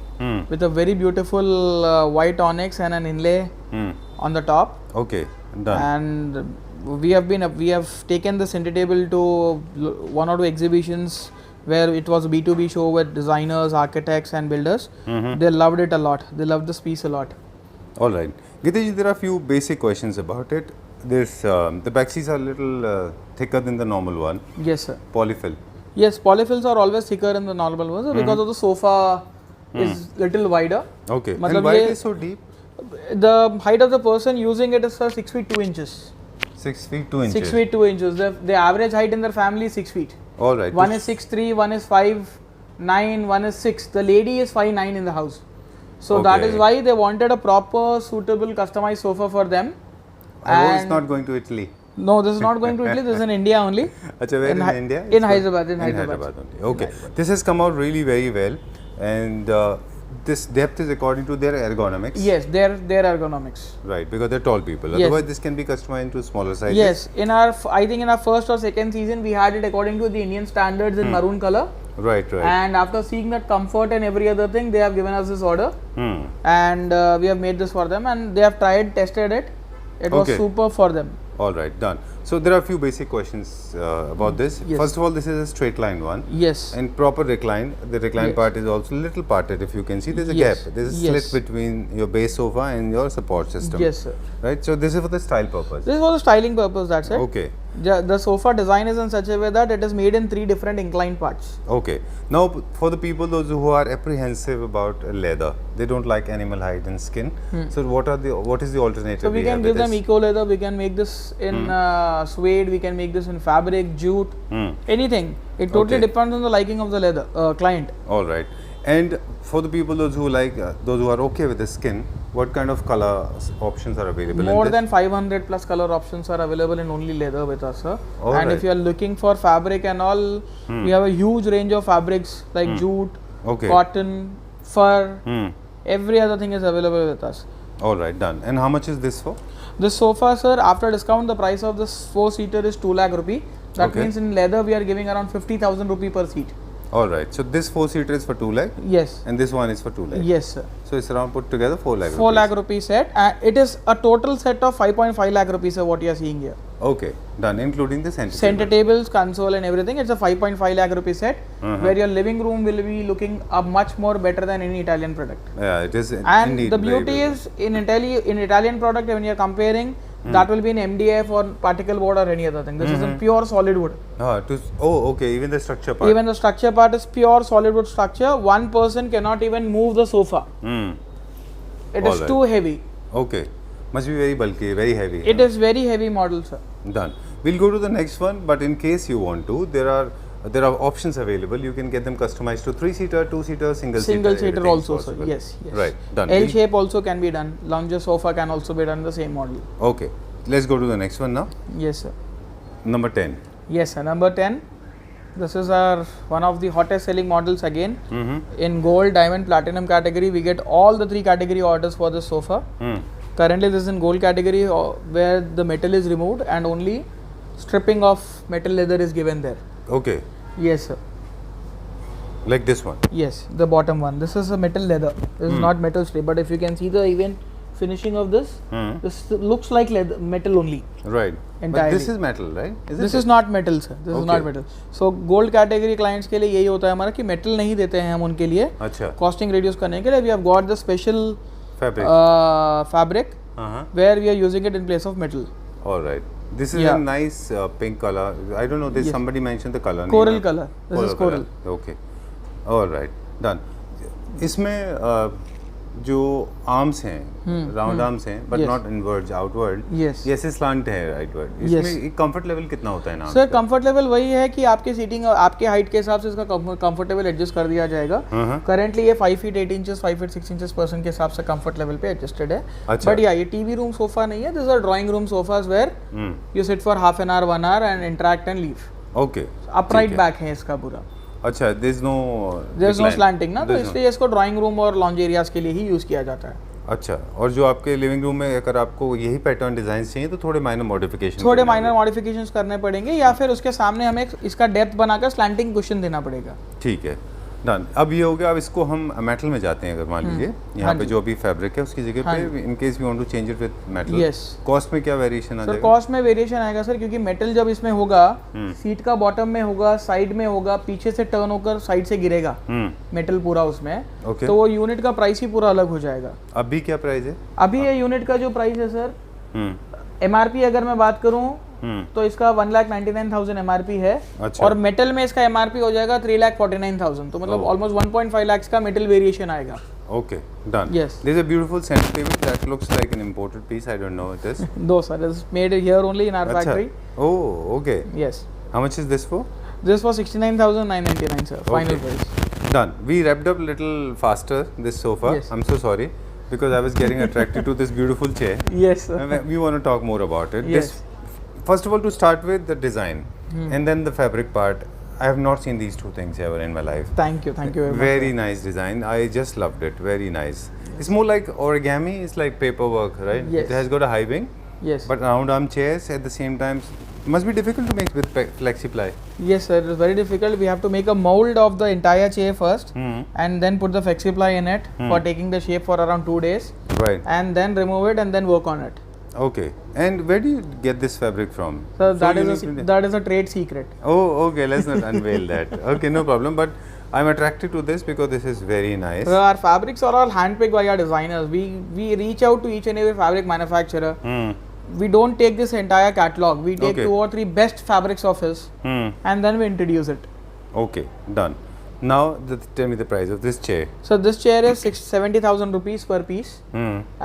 Speaker 2: with a very beautiful white onyx and an inlay on the top.
Speaker 3: Okay. Done.
Speaker 2: And we have taken the center table to 1 or 2 exhibitions where it was a B2B show with designers, architects and builders. They loved it a lot. They loved this piece a lot.
Speaker 3: All right. Gitesh, there are a few basic questions about it. This the backseats are a little thicker than the normal one.
Speaker 2: Yes, sir.
Speaker 3: Polyfill.
Speaker 2: Yes, polyfills are always thicker than the normal ones because of the sofa is little wider.
Speaker 3: Okay.
Speaker 2: मतलब
Speaker 3: And why
Speaker 2: ये-
Speaker 3: it is so deep?
Speaker 2: The height of the person using it is 6 feet 2 inches.
Speaker 3: 6 feet 2 inches.
Speaker 2: 6 feet 2 inches. The average height in their family is 6 feet.
Speaker 3: All right.
Speaker 2: One is 6'3", one is 5'9", one is 6. The lady is 5'9" in the house. So that is
Speaker 3: Okay.
Speaker 2: why they wanted a proper, suitable, customized sofa for them.
Speaker 3: Arrow is not going to Italy.
Speaker 2: No, this is not going to Italy. This is in India only.
Speaker 3: Achha, where in
Speaker 2: Hy-
Speaker 3: India?
Speaker 2: in Hyderabad, in Hyderabad.
Speaker 3: only. Okay. This has come out really very well, and this depth is according to their ergonomics.
Speaker 2: Yes, their ergonomics.
Speaker 3: Right, because they're tall people.
Speaker 2: Yes.
Speaker 3: Otherwise, this can be customized into smaller sizes.
Speaker 2: Yes, I think in our first or second season we had it according to the Indian standards in maroon color.
Speaker 3: Right, right.
Speaker 2: And after seeing that comfort and every other thing, they have given us this order, and we have made this for them, and they have tested it. It was
Speaker 3: Okay.
Speaker 2: super for them.
Speaker 3: All right, done. So there are a few basic questions about this.
Speaker 2: Yes.
Speaker 3: First of all, this is a straight line one.
Speaker 2: Yes.
Speaker 3: And proper recline. The recline
Speaker 2: Yes.
Speaker 3: part is also a little parted. If you can see, there's a
Speaker 2: Yes.
Speaker 3: gap. There's a
Speaker 2: Yes.
Speaker 3: slit between your base sofa and your support system.
Speaker 2: Yes, sir.
Speaker 3: Right. So this is for the style purpose.
Speaker 2: This is for the styling purpose. That's it.
Speaker 3: Okay.
Speaker 2: The sofa design is in such a way that it is made in 3 different inclined parts.
Speaker 3: Okay. Now, for the people those who are apprehensive about leather, they don't like animal hide and skin. So what is the alternative?
Speaker 2: So we can
Speaker 3: have
Speaker 2: give
Speaker 3: with
Speaker 2: them
Speaker 3: this?
Speaker 2: eco leather. We can make this in suede. We can make this in fabric, jute, anything. It totally
Speaker 3: Okay.
Speaker 2: depends on the liking of the leather client.
Speaker 3: All right. And for the people those who like those who are okay with the skin, what kind of color options are available? in
Speaker 2: More
Speaker 3: this?
Speaker 2: than 500 plus color options are available in only leather with us, sir.
Speaker 3: All
Speaker 2: And
Speaker 3: right.
Speaker 2: if you are looking for fabric and all, we have a huge range of fabrics like jute,
Speaker 3: Okay.
Speaker 2: cotton, fur,
Speaker 3: Hmm.
Speaker 2: every other thing is available with us.
Speaker 3: All right, done. And how much is this for?
Speaker 2: This sofa, sir, after discount, the price of this 4-seater is 2 lakh rupee. That
Speaker 3: Okay.
Speaker 2: means in leather we are giving around 50,000 rupee per seat.
Speaker 3: All right. So this 4-seater is for 2 lakh,
Speaker 2: Yes.
Speaker 3: and this one is for 2 lakh.
Speaker 2: Yes, sir.
Speaker 3: So it's around put together 4 lakh.
Speaker 2: 4 lakh rupee set, and it is a total set of 5.5 lakh rupees, sir, what you are seeing here.
Speaker 3: Okay, done. Including the center.
Speaker 2: Center tables, console, and everything. It's a 5.5 lakh rupee set, where your living room will be looking much more better than any Italian product.
Speaker 3: Yeah, it is.
Speaker 2: And
Speaker 3: indeed
Speaker 2: the
Speaker 3: very
Speaker 2: beauty
Speaker 3: beautiful.
Speaker 2: is in Italian product, when you are comparing, that will be in MDF or particle board or any other thing. This is in pure solid wood.
Speaker 3: Okay. Even the structure part.
Speaker 2: Even the structure part is pure solid wood structure. One person cannot even move the sofa.
Speaker 3: Hmm.
Speaker 2: It is
Speaker 3: Alright.
Speaker 2: too heavy.
Speaker 3: Okay. Must be very bulky, very heavy.
Speaker 2: It is very heavy model, sir.
Speaker 3: Done. We'll go to the next one, but in case you want to, there are options available. You can get them customized to 3-seater, 2-seater, single
Speaker 2: Single seater
Speaker 3: everything is
Speaker 2: also, sir.
Speaker 3: possible.
Speaker 2: Yes, yes.
Speaker 3: Right. Done.
Speaker 2: L shape also can be done. Lounger sofa can also be done the same model.
Speaker 3: Okay. Let's go to the next one now.
Speaker 2: Yes, sir.
Speaker 3: Number 10.
Speaker 2: Yes, sir. Number 10. This is our one of the hottest selling models again. In gold, diamond, platinum category, we get all the 3 category orders for this sofa. Currently, this is in gold category where the metal is removed and only stripping of metal leather is given there.
Speaker 3: Okay.
Speaker 2: Yes, sir.
Speaker 3: Like this one.
Speaker 2: Yes, the bottom one. This is a metal leather. This is not metal strip, but if you can see the even finishing of this, this looks like leather, metal only.
Speaker 3: Right. But
Speaker 2: Entirely.
Speaker 3: this is metal, right? Isn't
Speaker 2: this
Speaker 3: it?
Speaker 2: Is not metal sir, this is not
Speaker 3: Okay.
Speaker 2: Metal. So gold category clients के लिए यही होता है हमारा कि metal नहीं देते हैं हम उनके लिए
Speaker 3: अच्छा.
Speaker 2: कॉस्टिंग रिड्यूस करने के लिए. We have got the special
Speaker 3: Fabric.
Speaker 2: Fabric
Speaker 3: Uh-huh.
Speaker 2: Where we are using it in place of metal.
Speaker 3: All right. This is
Speaker 2: Yeah.
Speaker 3: a nice pink color. I don't know. This
Speaker 2: Yes.
Speaker 3: somebody mentioned the color.
Speaker 2: Coral
Speaker 3: नहीं,
Speaker 2: color. This is coral.
Speaker 3: color. Okay. All right. Done. इसमें जो arms हैं, round arms हैं, but
Speaker 2: Yes.
Speaker 3: Not inwards outward.
Speaker 2: Yes.
Speaker 3: ये ऐसे slant है rightward.
Speaker 2: Yes.
Speaker 3: इसमें comfort level कितना होता है ना?
Speaker 2: सर कंफर्ट लेवल वही है कि आपके सीटिंग आपके हाइट के हिसाब से इसका कंफर्टेबल एडजस्ट कर दिया जाएगा. करेंटली ये 5 feet 8 inches 5 feet 6 inches person के हिसाब से कंफर्ट लेवल पे एडजस्टेड है.
Speaker 3: अच्छा.
Speaker 2: बट या ये टीवी रूम सोफा नहीं है. This are drawing room sofas where you sit for half an hour 1 hour and interact and leave.
Speaker 3: Okay.
Speaker 2: Upright back है इसका पूरा.
Speaker 3: अच्छा. देयर इज नो
Speaker 2: स्लैंटिंग ना, तो इसलिए इसको ड्राइंग रूम और लॉन्ज एरियाज के लिए ही यूज किया जाता है.
Speaker 3: अच्छा. और जो आपके लिविंग रूम में अगर आपको यही पैटर्न डिजाइन चाहिए तो थोड़े माइनर मॉडिफिकेशन
Speaker 2: थोड़े माइनर मॉडिफिकेशंस करने पड़ेंगे या फिर उसके सामने हमें इसका डेप्थ बनाकर स्लैंटिंग कुशन देना पड़ेगा.
Speaker 3: ठीक है. डन. अब ये हो गया. अब इसको हम मेटल में जाते हैं. अगर मान लीजिए यहाँ पे जो अभी फैब्रिक है उसकी जगह पे in case we want to change it with metal.
Speaker 2: Yes.
Speaker 3: Cost में क्या वेरिएशन आ
Speaker 2: सर
Speaker 3: जाएगा?
Speaker 2: कॉस्ट में वेरिएशन आएगा सर, क्योंकि मेटल जब इसमें होगा सीट का बॉटम में होगा, साइड में होगा, पीछे से टर्न होकर साइड से गिरेगा मेटल पूरा उसमें.
Speaker 3: Okay.
Speaker 2: तो वो यूनिट का प्राइस ही पूरा अलग हो जाएगा.
Speaker 3: अभी क्या प्राइस है?
Speaker 2: अभी ये यूनिट का जो प्राइस है सर, MRP अगर मैं बात करूं तो इसका 1,99,000 MRP है.
Speaker 3: अच्छा.
Speaker 2: और मेटल में इसका MRP हो जाएगा 3,49,000. तो मतलब ऑलमोस्ट 1.5 lakhs का मेटल वेरिएशन आएगा.
Speaker 3: Okay, done.
Speaker 2: Yes.
Speaker 3: There's a beautiful center table that looks like an imported piece. I don't know what it is.
Speaker 2: No sir, it's made here only in our factory.
Speaker 3: Oh, okay.
Speaker 2: Yes.
Speaker 3: How much is this for?
Speaker 2: This was 69,999 sir. Final
Speaker 3: Okay.
Speaker 2: price.
Speaker 3: Done. We wrapped up a little faster this sofa.
Speaker 2: Yes.
Speaker 3: I'm so sorry because I was getting attracted to this beautiful chair.
Speaker 2: Yes sir.
Speaker 3: And we want to talk more about it.
Speaker 2: Yes.
Speaker 3: First of all, to start with the design and then the fabric part. I have not seen these two things ever in my life.
Speaker 2: Thank you very much.
Speaker 3: Very nice design. I just loved it. Very nice. It's more like origami. It's like paperwork, right?
Speaker 2: Yes.
Speaker 3: It has got a high wing,
Speaker 2: Yes.
Speaker 3: but round arm chairs at the same time. It must be difficult to make with flexiply.
Speaker 2: Yes sir, it is very difficult. We have to make a mold of the entire chair first and then put the flexiply in it for taking the shape for around 2 days
Speaker 3: Right.
Speaker 2: and then remove it and then work on it.
Speaker 3: Okay. And where do you get this fabric from?
Speaker 2: So that
Speaker 3: you
Speaker 2: is
Speaker 3: need to-
Speaker 2: that is a trade secret.
Speaker 3: Oh, okay. Let's not unveil that. Okay, no problem. But I'm attracted to this because this is very nice.
Speaker 2: So our fabrics are all handpicked by our designers. We reach out to each and every fabric manufacturer. We don't take this entire catalog. We take
Speaker 3: Okay.
Speaker 2: 2 or 3 best fabrics of his and then we introduce it.
Speaker 3: Okay, done. Now, tell me the price of this chair.
Speaker 2: So this chair is 70,000 rupees per piece,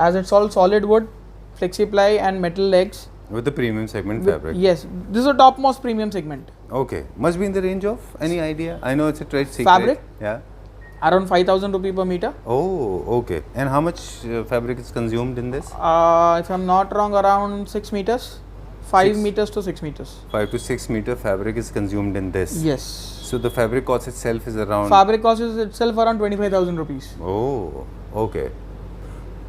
Speaker 2: as it's all solid wood, flexiply and metal legs.
Speaker 3: With the premium segment
Speaker 2: With-
Speaker 3: fabric.
Speaker 2: Yes, this is a topmost premium segment.
Speaker 3: Okay. Must be in the range of any idea? I know it's a trade secret.
Speaker 2: Fabric?
Speaker 3: Yeah.
Speaker 2: Around 5,000 rupees per meter.
Speaker 3: Oh, okay. And how much fabric is consumed in this?
Speaker 2: If I'm not wrong, around 6 meters. 5
Speaker 3: Six.
Speaker 2: meters to 6 meters.
Speaker 3: 5 to 6 meter fabric is consumed in this.
Speaker 2: Yes.
Speaker 3: So the fabric cost itself is around.
Speaker 2: Fabric cost is itself around 25,000 rupees.
Speaker 3: Oh, okay.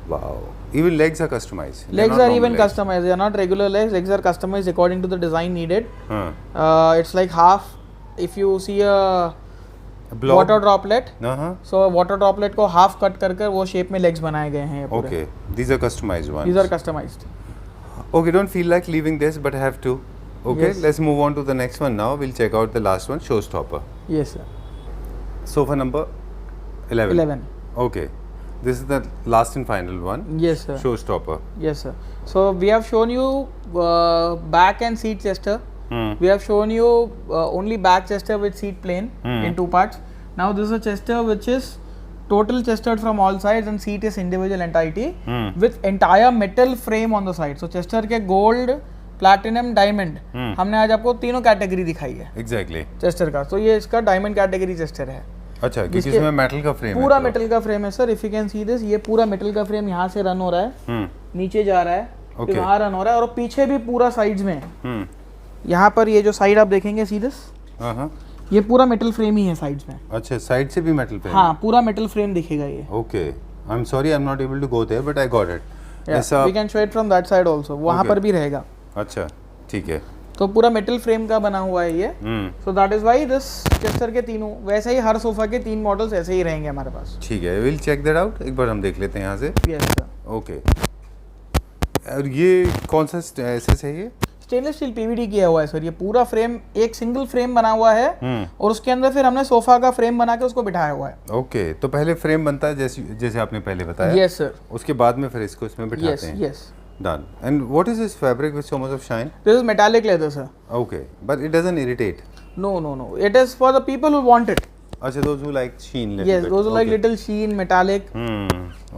Speaker 3: Wow. Even legs are customized. They're
Speaker 2: Legs
Speaker 3: not
Speaker 2: are
Speaker 3: normal
Speaker 2: even
Speaker 3: legs.
Speaker 2: customized. They are not regular legs. Legs are customized according to the design needed.
Speaker 3: Huh.
Speaker 2: It's like half. If you see a
Speaker 3: A blob.
Speaker 2: water droplet,
Speaker 3: Uh-huh.
Speaker 2: so water droplet को half cut कर कर वो shape में legs बनाए गए हैं ये पूरे.
Speaker 3: Okay. These are customized ones.
Speaker 2: These are customized.
Speaker 3: Okay, don't feel like leaving this, but I have to. Okay,
Speaker 2: Yes.
Speaker 3: let's move on to the next one now. We'll check out the last one, showstopper.
Speaker 2: Yes sir.
Speaker 3: Sofa number 11.
Speaker 2: 11.
Speaker 3: Okay. This is the last and final one.
Speaker 2: Yes sir.
Speaker 3: Showstopper.
Speaker 2: Yes sir. So we have shown you back and seat chester. We have shown you only back chester with seat plane in 2 parts. Now this is a chester which is total chestered from all sides and seat is individual entirety with entire metal frame on the side. So chester के gold, platinum, diamond हमने आज आपको तीनों category दिखाई है
Speaker 3: Exactly.
Speaker 2: Chester का. तो ये इसका डायमंड कैटेगरी चेस्टर है.
Speaker 3: अच्छा, क्योंकि
Speaker 2: जिसके
Speaker 3: इसमें मेटल का फ्रेम
Speaker 2: पूरा
Speaker 3: है.
Speaker 2: मेटल का फ्रेम है sir. If you can see this, ये पूरा मेटल का फ्रेम यहाँ से रन हो रहा है, नीचे जा रहा है, फिर
Speaker 3: Okay.
Speaker 2: वहाँ रन हो रहा है और पीछे भी पूरा साइड्स में.
Speaker 3: हम्म.
Speaker 2: यहाँ पर ये जो साइड आप देखेंगे सी दिस,
Speaker 3: हाँ.
Speaker 2: ये पूरा मेटल फ्रेम ही है साइड्स में.
Speaker 3: अच्छा, साइड से भी मेटल फ्रेम.
Speaker 2: हाँ, पूरा मेटल फ्रेम दिखेगा ये.
Speaker 3: Okay. I'm sorry, I'm not able to go there, but I got it. ऐसा.
Speaker 2: We can show it from that side also. वहाँ
Speaker 3: Okay.
Speaker 2: पर भी रहेगा.
Speaker 3: अच्छा, ठीक है.
Speaker 2: तो पूरा मेटल फ्रेम का बना हुआ है ये. सो that is why this Chester के तीनों, वैसे ही हर सोफा के 3 मॉडल्स ऐसे ही रहेंगे हमारे पास.
Speaker 3: ठीक है, विल चेक दैट आउट. एक बार हम देख लेते हैं यहाँ से.
Speaker 2: Yes sir.
Speaker 3: ओके. और ये कौन सा ऐसे है ये?
Speaker 2: स्टेनलेस स्टील पीवीडी किया हुआ है सर. ये पूरा फ्रेम एक सिंगल फ्रेम बना हुआ है और उसके अंदर फिर हमने सोफा का फ्रेम बना के उसको बिठाया हुआ है.
Speaker 3: ओके, तो पहले फ्रेम बनता है जैसे आपने पहले बताया.
Speaker 2: Yes sir.
Speaker 3: उसके बाद में फिर इसको इसमें बिठाते
Speaker 2: यस
Speaker 3: हैं.
Speaker 2: Yes.
Speaker 3: Done. And what is this fabric with so much of shine?
Speaker 2: This is metallic leather sir.
Speaker 3: Okay, but it doesn't irritate.
Speaker 2: No. It is for the people who want it.
Speaker 3: अच्छा, those who like sheen. Little
Speaker 2: Yes,
Speaker 3: bit.
Speaker 2: those are like
Speaker 3: Okay.
Speaker 2: little sheen, metallic.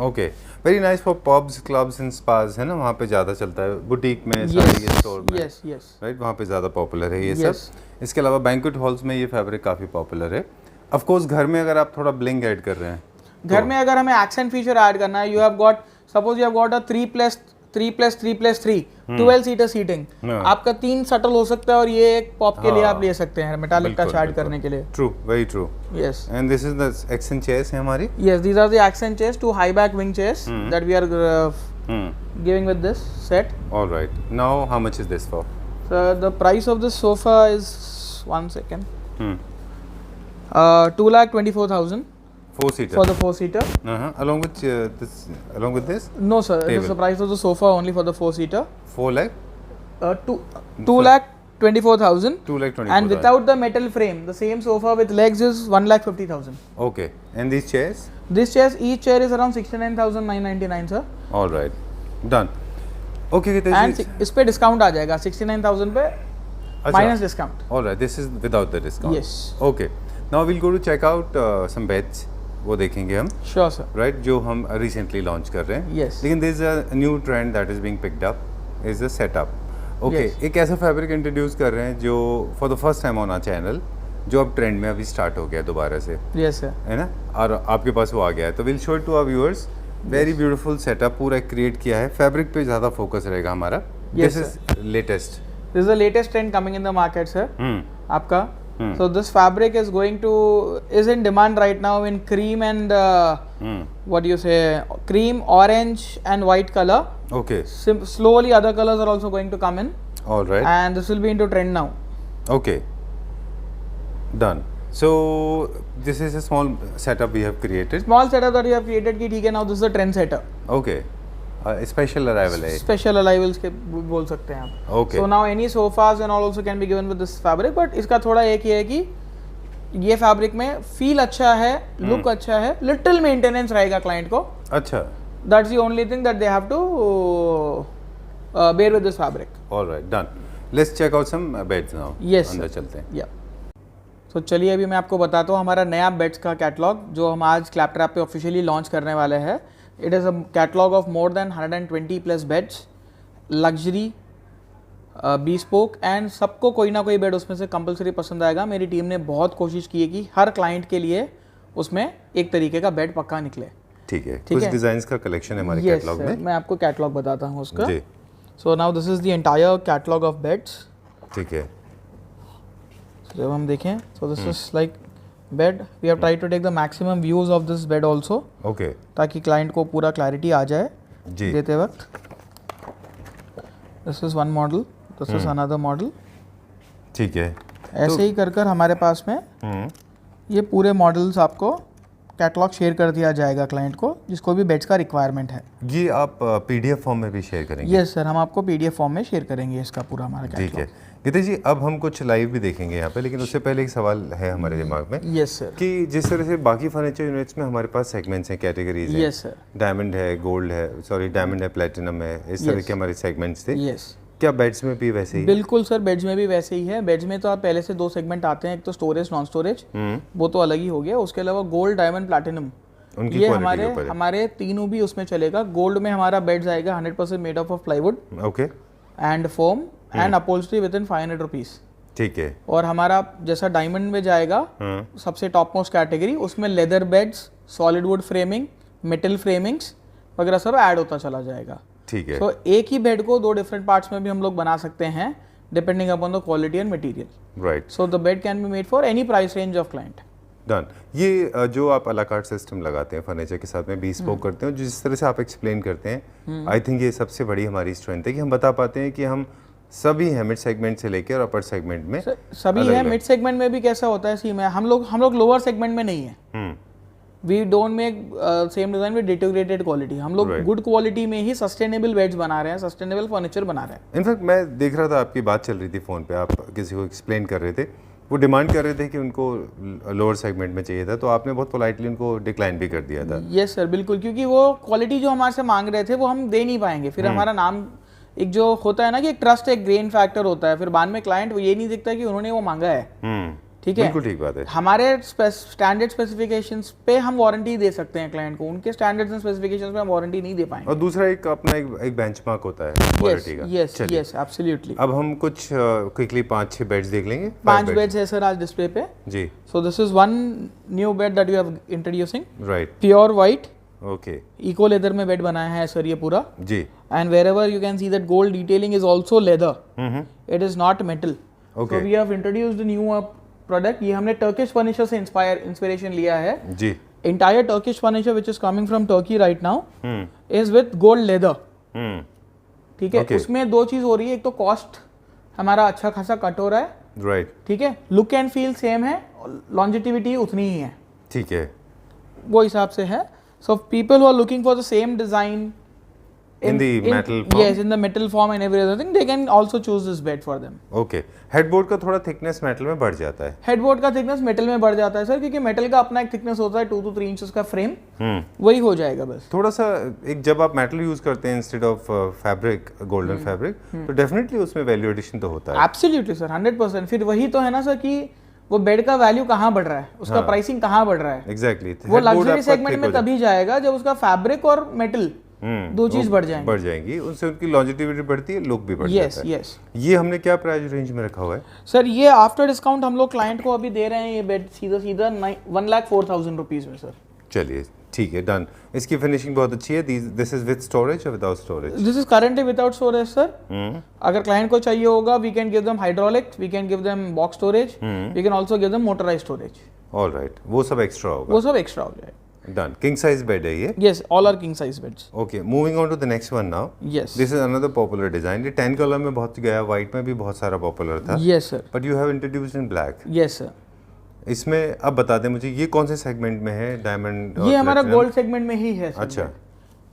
Speaker 3: Okay. Very nice for pubs, clubs and spas है ना, वहाँ पे ज़्यादा चलता है. Boutique में, साड़ी के स्टोर में.
Speaker 2: Yes.
Speaker 3: राइट, वहाँ पे ज़्यादा पॉपुलर है ये
Speaker 2: Yes.
Speaker 3: सब. इसके अलावा बैंक्वेट हॉल्स में ये फैब्रिक काफ़ी पॉपुलर है. ऑफ कोर्स घर में अगर आप थोड़ा ब्लिंग ऐड कर रहे हैं,
Speaker 2: घर में अगर हमें एक्सेंट फीचर ऐड करना है, you have got, suppose you have got a 3+3+3+3 12 seater seating. आपका 3 शटल हो सकता है और ये एक पॉप के लिए आप ले सकते हैं मेटालिक टच ऐड करने के लिए.
Speaker 3: True, very true.
Speaker 2: Yes.
Speaker 3: And this is the accent chairs है हमारी.
Speaker 2: Yes, these are the accent chairs, 2 high back wing chairs that we are giving with this set.
Speaker 3: All right. Now how much is this for?
Speaker 2: So the price of this sofa is 1 second. 2,24,000
Speaker 3: 4 seater.
Speaker 2: for the 4 seater.
Speaker 3: Along with this
Speaker 2: No sir, this is
Speaker 3: Table.
Speaker 2: the price of the sofa only for the 4 seater.
Speaker 3: 4 lakh
Speaker 2: 2,24,000.
Speaker 3: 2 lakh 24.
Speaker 2: And without the metal frame, the same sofa with legs is 1,50,000.
Speaker 3: Okay. And these chairs?
Speaker 2: This chairs, each chair is around 69,999 sir.
Speaker 3: All right. Done. Okay.
Speaker 2: And इस पे discount आ जाएगा 69,000 पे minus discount.
Speaker 3: All right. This is without the discount.
Speaker 2: Yes.
Speaker 3: Okay. Now we'll go to check out some beds. वो देखेंगे हम.
Speaker 2: Sure sir.
Speaker 3: Right, जो हम recently launch कर रहे हैं.
Speaker 2: Yes.
Speaker 3: लेकिन there is a new trend that is being picked up is the setup. Okay.
Speaker 2: Yes.
Speaker 3: एक ऐसा फैब्रिक इंट्रोड्यूस कर रहे हैं जो for the first time on our channel, जो अब ट्रेंड में अभी स्टार्ट हो गया दोबारा से,
Speaker 2: Yes sir.
Speaker 3: है ना, और आपके पास वो आ गया है. तो will show it to our viewers. Very beautiful setup पूरा क्रिएट किया है. फैब्रिक पे ज़्यादा फोकस रहेगा हमारा.
Speaker 2: Yes,
Speaker 3: this is latest.
Speaker 2: This is the latest trend coming in the market sir. आपका. So this fabric is in demand right now in cream and what do you say, cream, orange and white color.
Speaker 3: Okay.
Speaker 2: Slowly other colors are also going to come in.
Speaker 3: All right.
Speaker 2: And this will be into trend now.
Speaker 3: Okay. Done. So this is a small setup we have created.
Speaker 2: Small setup that we have created कि ठीक है, now this is a trend setter.
Speaker 3: Okay. Special arrival है.
Speaker 2: Special arrivals के बोल सकते हैं आप.
Speaker 3: Okay.
Speaker 2: So now any sofas and all also can be given with this fabric, but इसका थोड़ा एक ही है कि ये फैब्रिक में फील अच्छा है, लुक अच्छा है, लिटिल मेंटेनेंस रहेगा क्लाइंट को.
Speaker 3: अच्छा.
Speaker 2: That's the only thing that they have to bear with this fabric.
Speaker 3: All right, done. Let's check out some beds now.
Speaker 2: Yes.
Speaker 3: अंदर चलते हैं.
Speaker 2: Yeah. तो चलिए अभी मैं आपको बताता हूँ हमारा नया बेड्स का कैटलॉग जो हम आज क्लैपट्रैप पे ऑफिशियली लॉन्च करने वाले हैं. It is a catalogue of more than 120 plus beds, luxury, bespoke and सबको कोई ना कोई बेड उसमें से कंपलसरी पसंद आएगा. मेरी टीम ने बहुत कोशिश की है कि हर क्लाइंट के लिए उसमें एक तरीके का बेड पक्का निकले.
Speaker 3: ठीक है. कुछ डिजाइन्स का कलेक्शन है हमारे कैटलॉग में.
Speaker 2: मैं आपको कैटलॉग बताता हूँ उसका.
Speaker 3: जी.
Speaker 2: So now this is the entire catalogue of beds.
Speaker 3: ठीक है.
Speaker 2: जब हम देखें तो this is like bed. We have try to take the maximum views of this bed also.
Speaker 3: Okay.
Speaker 2: ताकि क्लाइंट को पूरा क्लैरिटी आ जाए.
Speaker 3: जी
Speaker 2: देते वक्त। This is one model, this is another model.
Speaker 3: ठीक है,
Speaker 2: ऐसे ही कर कर हमारे पास में ये पूरे मॉडल्स आपको कैटलॉग शेयर कर दिया जाएगा क्लाइंट को, जिसको भी बेड्स का रिक्वायरमेंट है।
Speaker 3: ये आप पीडीएफ फॉर्म में भी शेयर करेंगे?
Speaker 2: यस सर, हम आपको पीडीएफ फॉर्म में शेयर करेंगे इसका पूरा हमारा
Speaker 3: ठीक
Speaker 2: कैटलॉग।
Speaker 3: है गीता जी, अब हम कुछ लाइव भी देखेंगे यहाँ पे, लेकिन उससे पहले एक सवाल है हमारे दिमाग में।
Speaker 2: Yes sir.
Speaker 3: कि जिस तरह से बाकी फर्नीचर यूनिट्स में हमारे पास सेगमेंट्स हैं, कैटेगरीज हैं,
Speaker 2: यस सर।
Speaker 3: डायमंड है, गोल्ड है, सॉरी डायमंड है, प्लेटिनम है, इस तरह के हमारे सेगमेंट्स थे।
Speaker 2: यस,
Speaker 3: क्या बेड्स में भी वैसे ही?
Speaker 2: बिल्कुल सर, बेड्स में भी वैसे ही है। बेड्स में तो आप पहले से 2 सेगमेंट आते हैं, एक तो स्टोरेज, नॉन स्टोरेज, वो तो अलग ही हो गया। उसके अलावा गोल्ड, डायमंड, प्लैटिनम,
Speaker 3: उनकी
Speaker 2: ये
Speaker 3: क्वालिटी के ऊपर है।
Speaker 2: हमारे तीनों भी उसमें चलेगा। गोल्ड में हमारा बेड्स आएगा 100% made of plywood
Speaker 3: okay
Speaker 2: and foam and upholstery within 500 rupees.
Speaker 3: ठीक है।
Speaker 2: और हमारा जैसा डायमंड में जाएगा सबसे टॉप मोस्ट कैटेगरी, उसमें leather beds, solid wood framing, metal framings वगैरह सब ऐड होता चला जाएगा।
Speaker 3: ठीक है।
Speaker 2: तो एक ही बेड को 2 डिफरेंट पार्ट्स में भी हम लोग बना सकते हैं, depending upon the quality and material.
Speaker 3: Right.
Speaker 2: So the bed can be made for any price range of client.
Speaker 3: Done. ये जो आप अला कार्ट सिस्टम लगाते हैं फर्नीचर के साथ में, bespoke करते हैं, जिस तरह से आप एक्सप्लेन करते हैं, आई थिंक ये सबसे बड़ी हमारी स्ट्रेंथ है कि हम बता पाते हैं कि हम सभी हैं, मिड सेगमेंट से लेकर अपर सेगमेंट में
Speaker 2: सभी है। मिड सेगमेंट में भी कैसा होता है, सी में हम लोग लोअर सेगमेंट में नहीं है। We don't make same design with deteriorated quality. हम लोग गुड क्वालिटी में ही सस्टेनेबल बेड्स बना रहे हैं, सस्टेनेबल फर्नीचर बना रहे हैं।
Speaker 3: इनफैक्ट मैं देख रहा था, आपकी बात चल रही थी फ़ोन पे, आप किसी को एक्सप्लेन कर रहे थे, वो डिमांड कर रहे थे कि उनको लोअर सेगमेंट में चाहिए था, तो आपने बहुत पोलाइटली उनको डिक्लाइन भी कर दिया था।
Speaker 2: यस सर, बिल्कुल, क्योंकि वो क्वालिटी जो हमारे से मांग रहे थे वो हम दे नहीं पाएंगे। फिर हमारा नाम, एक जो होता है ना कि एक ट्रस्ट, एक ग्रेन फैक्टर होता है, फिर बाद में क्लाइंट वो ये नहीं दिखता कि उन्होंने वो मांगा है। ठीक है,
Speaker 3: बिल्कुल ठीक बात है।
Speaker 2: हमारे स्टैंडर्ड स्पेसिफिकेशंस पे हम वारंटी दे सकते हैं क्लाइंट को, उनके स्टैंडर्ड्स एंड स्पेसिफिकेशंस पे हम वारंटी नहीं दे पाएंगे।
Speaker 3: और दूसरा एक अपना एक बेंचमार्क होता है क्वालिटी का।
Speaker 2: Yes yes, absolutely.
Speaker 3: अब हम कुछ क्विकली 5-6 बेड्स देख लेंगे।
Speaker 2: 5 बेड्स है सर आज डिस्प्ले पे
Speaker 3: जी।
Speaker 2: So this is one new bed that we have introducing,
Speaker 3: right.
Speaker 2: Pure white,
Speaker 3: okay,
Speaker 2: eco leather में बेड बनाया है सर ये पूरा।
Speaker 3: जी।
Speaker 2: And wherever you can see that gold detailing is also leather, it is not metal. So we have introduced new product. ये हमने Turkish furniture से inspiration लिया है
Speaker 3: जी।
Speaker 2: entire Turkish furniture which is coming from Turkey right now is with gold leather। ठीक है, उसमें 2 चीज हो रही है, एक तो कॉस्ट हमारा अच्छा खासा कट हो रहा है,
Speaker 3: राइट।
Speaker 2: ठीक है, लुक एंड फील सेम है, लॉन्जिटिविटी उतनी ही है,
Speaker 3: ठीक है,
Speaker 2: वो हिसाब से है। So people who are looking for the same design
Speaker 3: in the metal form?
Speaker 2: yes, in the metal form and every other thing, they can also choose this bed for them।
Speaker 3: Okay. Headboard का थोड़ा thickness metal में बढ़ जाता है।
Speaker 2: Headboard का thickness metal में बढ़ जाता है सर, क्योंकि मेटल का अपना एक थिकनेस होता है 2 to 3 इंचेस का फ्रेम, वही हो जाएगा बस।
Speaker 3: थोड़ा सा एक जब आप मेटल यूज करते हैं instead of fabric, golden fabric, तो डेफिनेटली उसमें वैल्यू एडिशन तो होता है।
Speaker 2: Absolutely sir, 100%। फिर वही तो है ना सर कि वो बेड का वैल्यू कहाँ बढ़ रहा है, उसका प्राइसिंग कहाँ बढ़ रहा है।
Speaker 3: एग्जैक्टली।
Speaker 2: वो लग्जरी सेगमेंट में तभी जाएगा जब उसका फैब्रिक और मेटल 2 चीज बढ़
Speaker 3: जाएंगी, उनसे उनकी लॉन्जिटिविटी बढ़ती है, लुक भी बढ़ जाता है।
Speaker 2: यस।
Speaker 3: ये हमने क्या प्राइस रेंज में रखा हुआ है
Speaker 2: सर? ये आफ्टर डिस्काउंट हम लोग क्लाइंट को अभी दे रहे हैं ये बेड सीधा 1,04,000 रुपीज में सर।
Speaker 3: चलिए ठीक है, डन। इसकी फिनिशिंग बहुत अच्छी है। दिस इज विद स्टोरेज और without storage?
Speaker 2: This is currently without storage sir. अगर क्लाइंट को चाहिए होगा, we can give them hydraulic, we can give them box storage, we can also give them motorized storage.
Speaker 3: Alright, वो सब extra होगा?
Speaker 2: वो सब एक्स्ट्रा हो जाएगा।
Speaker 3: डन। किंग साइज बेड है ये?
Speaker 2: Yes, all are king size beds.
Speaker 3: Okay, moving on to the next one now.
Speaker 2: Yes,
Speaker 3: this is another popular design. ये 10 कलर में बहुत गया, व्हाइट में भी बहुत सारा पॉपुलर था।
Speaker 2: Yes sir.
Speaker 3: But you have introduced in black.
Speaker 2: Yes sir.
Speaker 3: इसमें अब बता दें मुझे, ये कौन से सेगमेंट में है? डायमंड?
Speaker 2: ये हमारा गोल्ड सेगमेंट में ही है सर।
Speaker 3: अच्छा।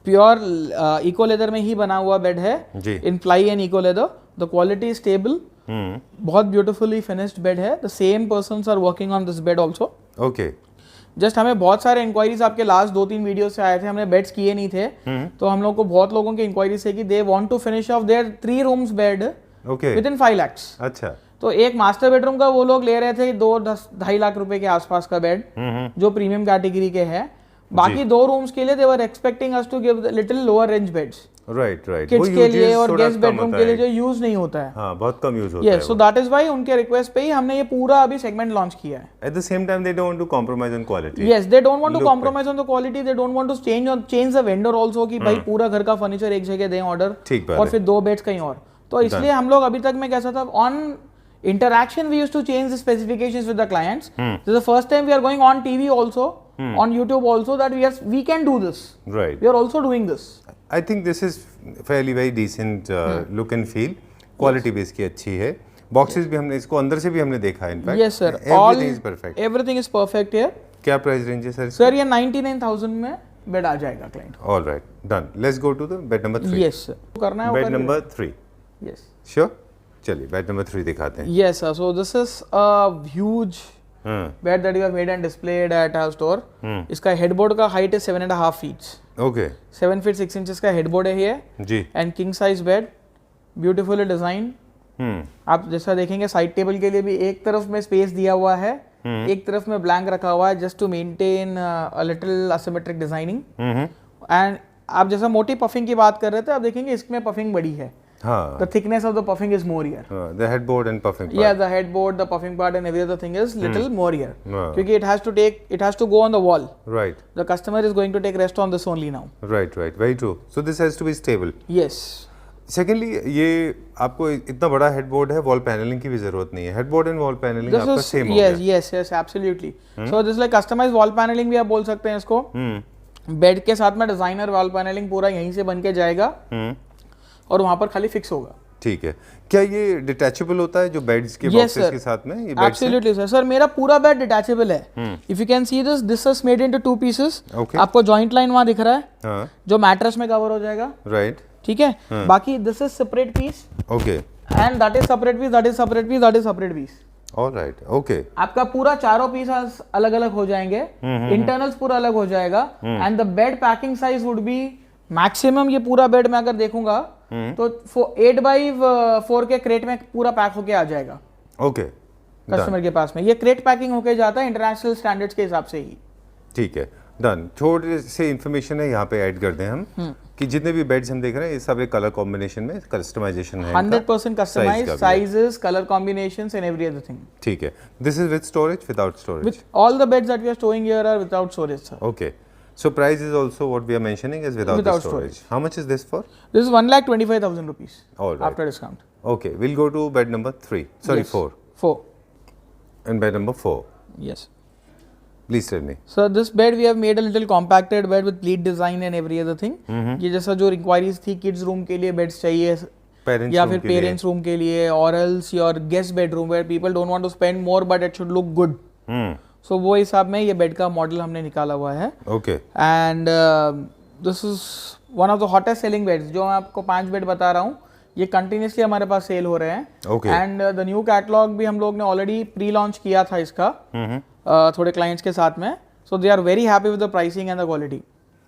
Speaker 2: प्योर इको लेदर में ही बना हुआ बेड है
Speaker 3: जी।
Speaker 2: In ply and eco leather. The quality is stable, बहुत ब्यूटीफुली फिनिश्ड बेड है। The same persons are working on this bed also.
Speaker 3: Okay.
Speaker 2: Just हमें बहुत सारे इंक्वायरीज आपके लास्ट 2-3 वीडियो से आए थे, हमने बेड्स किए नहीं थे, तो हम लोग को बहुत लोगों की इंक्वायरीज है कि they want to finish off their 3 rooms bed
Speaker 3: okay
Speaker 2: within 5 lakhs।
Speaker 3: अच्छा।
Speaker 2: तो एक मास्टर बेडरूम का वो लोग ले रहे थे 2-2.5 लाख रुपए के आसपास का बेड, जो प्रीमियम कैटेगरी के है। बाकी 2 रूम्स के लिए they were expecting us to give little lower range beds,
Speaker 3: right right,
Speaker 2: kids के लिए और गेस्ट बेडरूम के लिए जो यूज नहीं होता है।
Speaker 3: हाँ, बहुत कम यूज होता है।
Speaker 2: Yes, so that is why उनके रिक्वेस्ट पे ही हमने ये पूरा अभी सेगमेंट लॉन्च किया है।
Speaker 3: At the same time they don't want to compromise on quality.
Speaker 2: Yes, they don't want to compromise on the quality, they don't want to change the vendor also कि भाई पूरा घर का फर्नीचर एक जगह दें ऑर्डर और फिर 2 बेड्स कहीं और। तो इसलिए हम लोग अभी तक में कैसा था, on interaction we used to change the specifications with the clients. This is the first time we are going on TV also, on YouTube also, that we can do this.
Speaker 3: Right.
Speaker 2: We are also doing this.
Speaker 3: I think this is fairly very decent look and feel. Quality भी इसकी अच्छी है. Boxes भी हमने इसको अंदर से भी हमने देखा है in fact.
Speaker 2: Yes sir.
Speaker 3: Everything is perfect.
Speaker 2: Everything is perfect here.
Speaker 3: क्या प्राइस रेंज है सर?
Speaker 2: सर ये 99,000 में बेड आ जाएगा client.
Speaker 3: All right, done. Let's go to the bed number 3.
Speaker 2: Yes sir. करना है
Speaker 3: Bed number 3.
Speaker 2: Yes.
Speaker 3: Sure. चलिए bed number 3 दिखाते हैं.
Speaker 2: Yes sir. So this is a huge bed that we have made and displayed at our store. इसका headboard का height is 7.5 feet.
Speaker 3: Okay.
Speaker 2: 7 feet 6 inches का headboard है ये.
Speaker 3: जी.
Speaker 2: And king size bed, beautifully designed. आप जैसा देखेंगे side table के लिए भी एक तरफ में स्पेस दिया हुआ है, एक तरफ में ब्लैंक रखा हुआ है, just to maintain a little asymmetric designing. And आप जैसा मोटी पफिंग की बात कर रहे थे, आप देखेंगे इसमें पफिंग बड़ी है.
Speaker 3: हाँ.
Speaker 2: The thickness of the puffing is more here.
Speaker 3: The headboard and puffing part.
Speaker 2: Yeah, the headboard, the puffing part, and every other thing is little more here.
Speaker 3: हाँ.
Speaker 2: क्योंकि it has to go on the wall.
Speaker 3: Right.
Speaker 2: The customer is going to take rest on this only now.
Speaker 3: Right, right, very true. So this has to be stable.
Speaker 2: Yes.
Speaker 3: Secondly, ये आपको इतना बड़ा headboard है, wall panelling की भी जरूरत नहीं है. हेडबोर्ड एंड वॉल पैनलिंग आपका सेम हो गया.
Speaker 2: Yes, absolutely. So this like customized wall paneling भी आप बोल सकते हैं इसको. बेड के साथ में डिजाइनर वॉल पैनलिंग पूरा यहीं से बन के जाएगा और वहाँ पर खाली फिक्स होगा.
Speaker 3: ठीक है. क्या ये डिटैचेबल होता है जो बेड्स के बॉक्सेस के साथ में? ये
Speaker 2: एब्सोल्युटली सर. सर मेरा पूरा बेड डिटैचेबल है. If you can see this is made into 2 pieces. आपको जॉइंट लाइन वहाँ दिख रहा है.
Speaker 3: हाँ. जो
Speaker 2: मैट्रेस में कवर हो जाएगा.
Speaker 3: राइट.
Speaker 2: ठीक है. बाकी this is separate piece.
Speaker 3: Okay.
Speaker 2: And that is separate piece, that is separate piece, that is separate piece.
Speaker 3: Alright. Okay.
Speaker 2: आपका पूरा चारों पीस अलग अलग हो जाएंगे. इंटरनल्स पूरा अलग हो जाएगा. And the bed packing size would be maximum, ये पूरा बेड में अगर देखूंगा तो 8x4 के क्रेट में पूरा पैक होके आ जाएगा.
Speaker 3: ओके.
Speaker 2: कस्टमर के पास में ये क्रेट पैकिंग होके जाता है इंटरनेशनल स्टैंडर्ड्स के हिसाब से ही.
Speaker 3: ठीक है. डन. थोड़े से इन्फॉर्मेशन है यहाँ पे ऐड कर दें हम कि जितने भी बेड्स हम देख रहे हैं ये सब एक कलर कॉम्बिनेशन में कस्टमाइजेशन है.
Speaker 2: 100% customized sizes, colour combinations and every other thing.
Speaker 3: ठीक है. This is with storage, without storage?
Speaker 2: With all the beds that we are storing here are without storage sir.
Speaker 3: Okay. So price is also what we are mentioning is without the storage. How much is this for?
Speaker 2: This is 1,25,000 rupees.
Speaker 3: All right.
Speaker 2: After discount.
Speaker 3: Okay, we'll go to bed number 3. Sorry,
Speaker 2: yes.
Speaker 3: 4.
Speaker 2: 4.
Speaker 3: And bed number 4.
Speaker 2: Yes.
Speaker 3: Please tell me.
Speaker 2: So this bed we have made a little compacted bed with pleat design and every other thing. ये जैसा जो requires थी kids room के लिए beds चाहिए
Speaker 3: parents
Speaker 2: या फिर parents room के लिए, or else your guest bedroom where people don't want to spend more but it should look good. So वो हिसाब में ये बेड का मॉडल हमने निकाला हुआ है.
Speaker 3: Okay.
Speaker 2: And this is one of the hottest selling beds. जो मैं आपको 5 बेड बता रहा हूँ ये कंटिन्यूसली हमारे पास सेल हो रहे हैं. एंड द न्यू कैटलॉग भी हम लोग ने ऑलरेडी प्री लॉन्च किया था इसका थोड़े क्लाइंट्स के साथ में. So they are very happy with the pricing and the quality.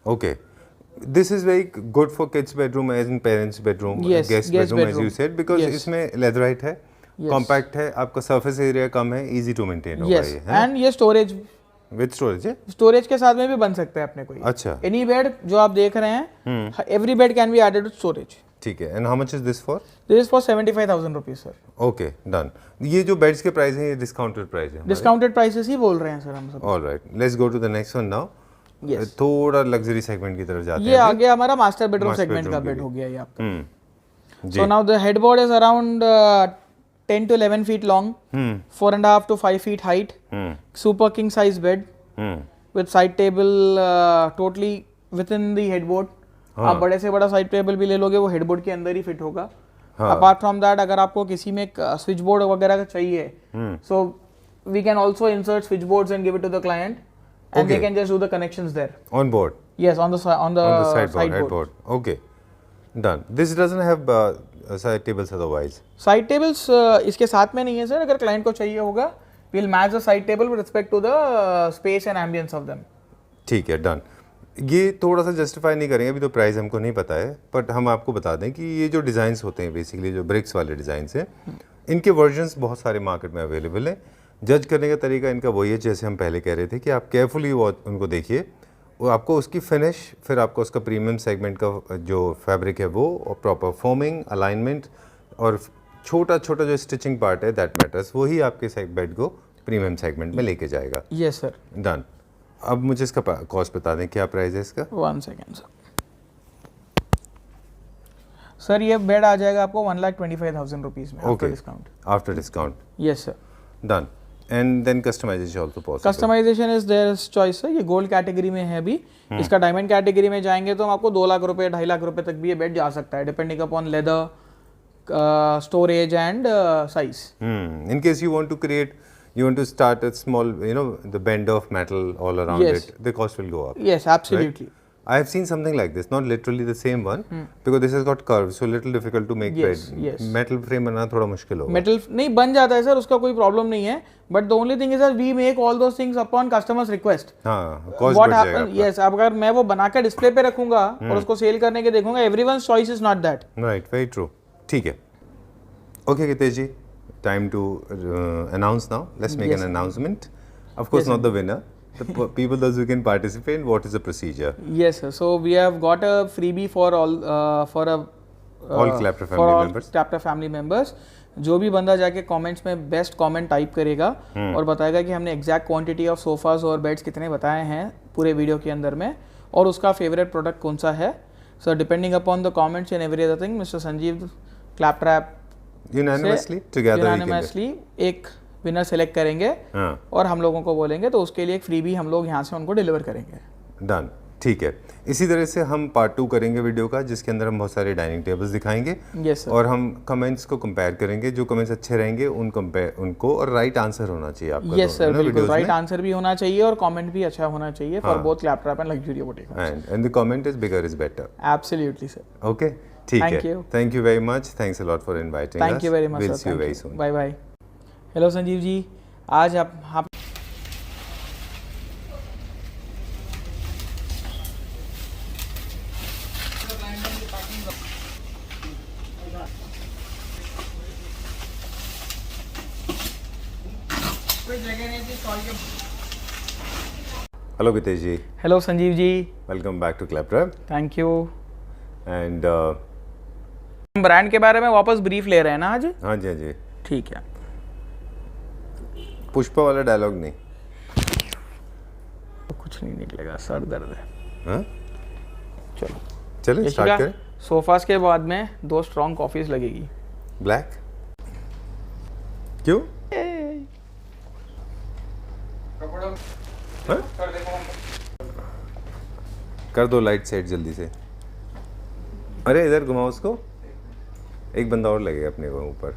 Speaker 3: Okay. This is very good for kids bedroom as in parents bedroom,
Speaker 2: yes,
Speaker 3: guest bedroom as you said because इसमें leatherette है. Compact है, आपका surface area कम है, easy to maintain होगा ये.
Speaker 2: And ये storage
Speaker 3: with storage है.
Speaker 2: Storage के साथ में भी बन सकता है अपने कोई.
Speaker 3: अच्छा.
Speaker 2: एनी बेड जो आप देख रहे हैं every bed can be added with storage.
Speaker 3: ठीक है. And how much is this for?
Speaker 2: This is for 75,000 rupees sir.
Speaker 3: Okay. Done. ये जो बेड्स के प्राइस हैं ये डिस्काउंटेड प्राइस है.
Speaker 2: डिस्काउंटेड प्राइसेस ही बोल रहे हैं सर हम सब.
Speaker 3: Alright. Let's go to the next one now. थोड़ा लग्जरी सेगमेंट की तरफ जाते हैं.
Speaker 2: ये आगे हमारा मास्टर बेडरूम सेगमेंट का बेड हो गया ये आपका. So now the headboard is around 10 to 11 feet long, 4.5 to 5 feet height, super king size bed with side table totally within the headboard. आप बड़े से बड़ा साइड टेबल भी ले लोगे वो हेडबोर्ड के अंदर ही फिट होगा. अपार्ट फ्रॉम दैट अगर आपको किसी में स्विच बोर्ड वगैरह का चाहिए so we can also insert switch boards and give it to the client and they can just do the connections there
Speaker 3: on board.
Speaker 2: Yes, on the side
Speaker 3: board. Okay. Done. This doesn't have side tables otherwise.
Speaker 2: Side tables इसके साथ में नहीं है sir. अगर client को चाहिए होगा we will match the side table with respect to the space and ambience of them.
Speaker 3: ठीक है. डन. ये थोड़ा सा जस्टिफाई नहीं करेंगे अभी तो प्राइस हमको नहीं पता है बट हम आपको बता दें कि ये जो डिज़ाइंस होते हैं बेसिकली जो ब्रिक्स वाले डिज़ाइंस हैं इनके वर्जन्स बहुत सारे मार्केट में अवेलेबल हैं. जज करने का तरीका इनका वही है जैसे हम पहले कह रहे थे कि आप केयरफुली उनको देखिए, वो आपको उसकी फिनिश, फिर आपको उसका प्रीमियम सेगमेंट का जो फैब्रिक है वो, और प्रॉपर फॉर्मिंग, अलाइनमेंट और छोटा छोटा जो स्टिचिंग पार्ट है दैट मैटर्स, वही आपके बेड को प्रीमियम सेगमेंट में लेके जाएगा.
Speaker 2: Yes sir.
Speaker 3: डन. अब मुझे इसका कॉस्ट बता दें, क्या प्राइस है इसका?
Speaker 2: 1 second सर. सर ये बेड आ जाएगा आपको 1,25,000 रुपीज में after
Speaker 3: Okay.
Speaker 2: Discount.
Speaker 3: After discount.
Speaker 2: Yes sir.
Speaker 3: Done. And then customization also possible.
Speaker 2: Customization is there choice है. ये गोल्ड कैटेगरी में है अभी. इसका डायमंड कैटेगरी में जाएंगे तो हम आपको 2 लाख रुपए 2.5 लाख रुपए तक भी ये बेड जा सकता है depending upon leather, storage and size.
Speaker 3: In case you want to create, you want to start a small, the bend of metal all around
Speaker 2: Yes.
Speaker 3: it, the cost will go up.
Speaker 2: Yes absolutely.
Speaker 3: I have seen something like this, not literally the same one, because this has got curves, so little difficult to make
Speaker 2: Yes,
Speaker 3: bed.
Speaker 2: yes.
Speaker 3: Metal frame बनाना थोड़ा मुश्किल होगा.
Speaker 2: Metal नहीं बन जाता है sir, उसका कोई problem नहीं है. But the only thing is that we make all those things upon customers request.
Speaker 3: हाँ, cost
Speaker 2: व्हाट
Speaker 3: बढ़ जाएगा
Speaker 2: हैपन, यस, अब अगर मैं वो बनाकर डिस्प्ले पे रखूंगा और उसको सेल करने के देखूंगा, everyone's choice is not that.
Speaker 3: आपका. Right, very true. ठीक है. Okay, Gitesh ji, time to announce now. Let's make
Speaker 2: Yes.
Speaker 3: an announcement. Of course,
Speaker 2: Yes,
Speaker 3: not the winner. The people those who can participate. What is the procedure?
Speaker 2: Yes, sir. So we have got a freebie for all
Speaker 3: All Claptra
Speaker 2: for
Speaker 3: family
Speaker 2: all
Speaker 3: members.
Speaker 2: Claptra family members. जो भी बंदा जाके comments में best comment type करेगा और बताएगा कि हमने एग्जैक्ट क्वांटिटी ऑफ सोफास और बेड्स कितने बताए हैं पूरे वीडियो के अंदर में और उसका फेवरेट प्रोडक्ट कौन सा है. सो depending upon the comments and every other thing, mister Sanjeev Claptrap
Speaker 3: Unanimously, together we can get.
Speaker 2: Unanimously एक विनर सेलेक्ट करेंगे
Speaker 3: हाँ.
Speaker 2: और हम लोगों को बोलेंगे तो उसके लिए एक फ्रीबी हम लोग यहाँ से उनको डिलीवर करेंगे.
Speaker 3: डन. ठीक है. इसी तरह से हम पार्ट 2 करेंगे वीडियो का, जिसके अंदर हम बहुत सारे डाइनिंग टेबल्स दिखाएंगे.
Speaker 2: Yes sir.
Speaker 3: और हम कमेंट्स को कंपेयर करेंगे. जो कमेंट्स अच्छे रहेंगे उनको और राइट आंसर होना चाहिए आपका.
Speaker 2: यस सर, बिल्कुल राइट आंसर भी होना चाहिए और कमेंट भी अच्छा होना चाहिए for both Claptrap and luxury boutique.
Speaker 3: And the comment is bigger is better.
Speaker 2: Absolutely sir.
Speaker 3: Okay, ठीक
Speaker 2: Thank
Speaker 3: है.
Speaker 2: you.
Speaker 3: Thank you very much. Thanks a lot for inviting us.
Speaker 2: Thank you very much
Speaker 3: will
Speaker 2: sir.
Speaker 3: See you very soon.
Speaker 2: Bye bye. Hello Sanjeev ji, आज आप
Speaker 3: hello Gitesh ji.
Speaker 2: Hello Sanjeev ji,
Speaker 3: welcome back to Claptrap.
Speaker 2: Thank you.
Speaker 3: And
Speaker 2: हम brand के बारे में वापस brief ले रहे हैं ना आज.
Speaker 3: हाँ जी, हाँ जी.
Speaker 2: ठीक है.
Speaker 3: पुष्पा वाला डायलॉग नहीं.
Speaker 2: कुछ नहीं निकलेगा, सर दर्द है.
Speaker 3: हाँ,
Speaker 2: चलो
Speaker 3: चलिए स्टार्ट करें.
Speaker 2: सोफास के बाद में 2 स्ट्रॉन्ग कॉफीज लगेगी.
Speaker 3: ब्लैक क्यों? हाँ? कर दो लाइट सेट जल्दी से. अरे इधर घुमाओ उसको. एक बंदा और लगेगा अपने को ऊपर.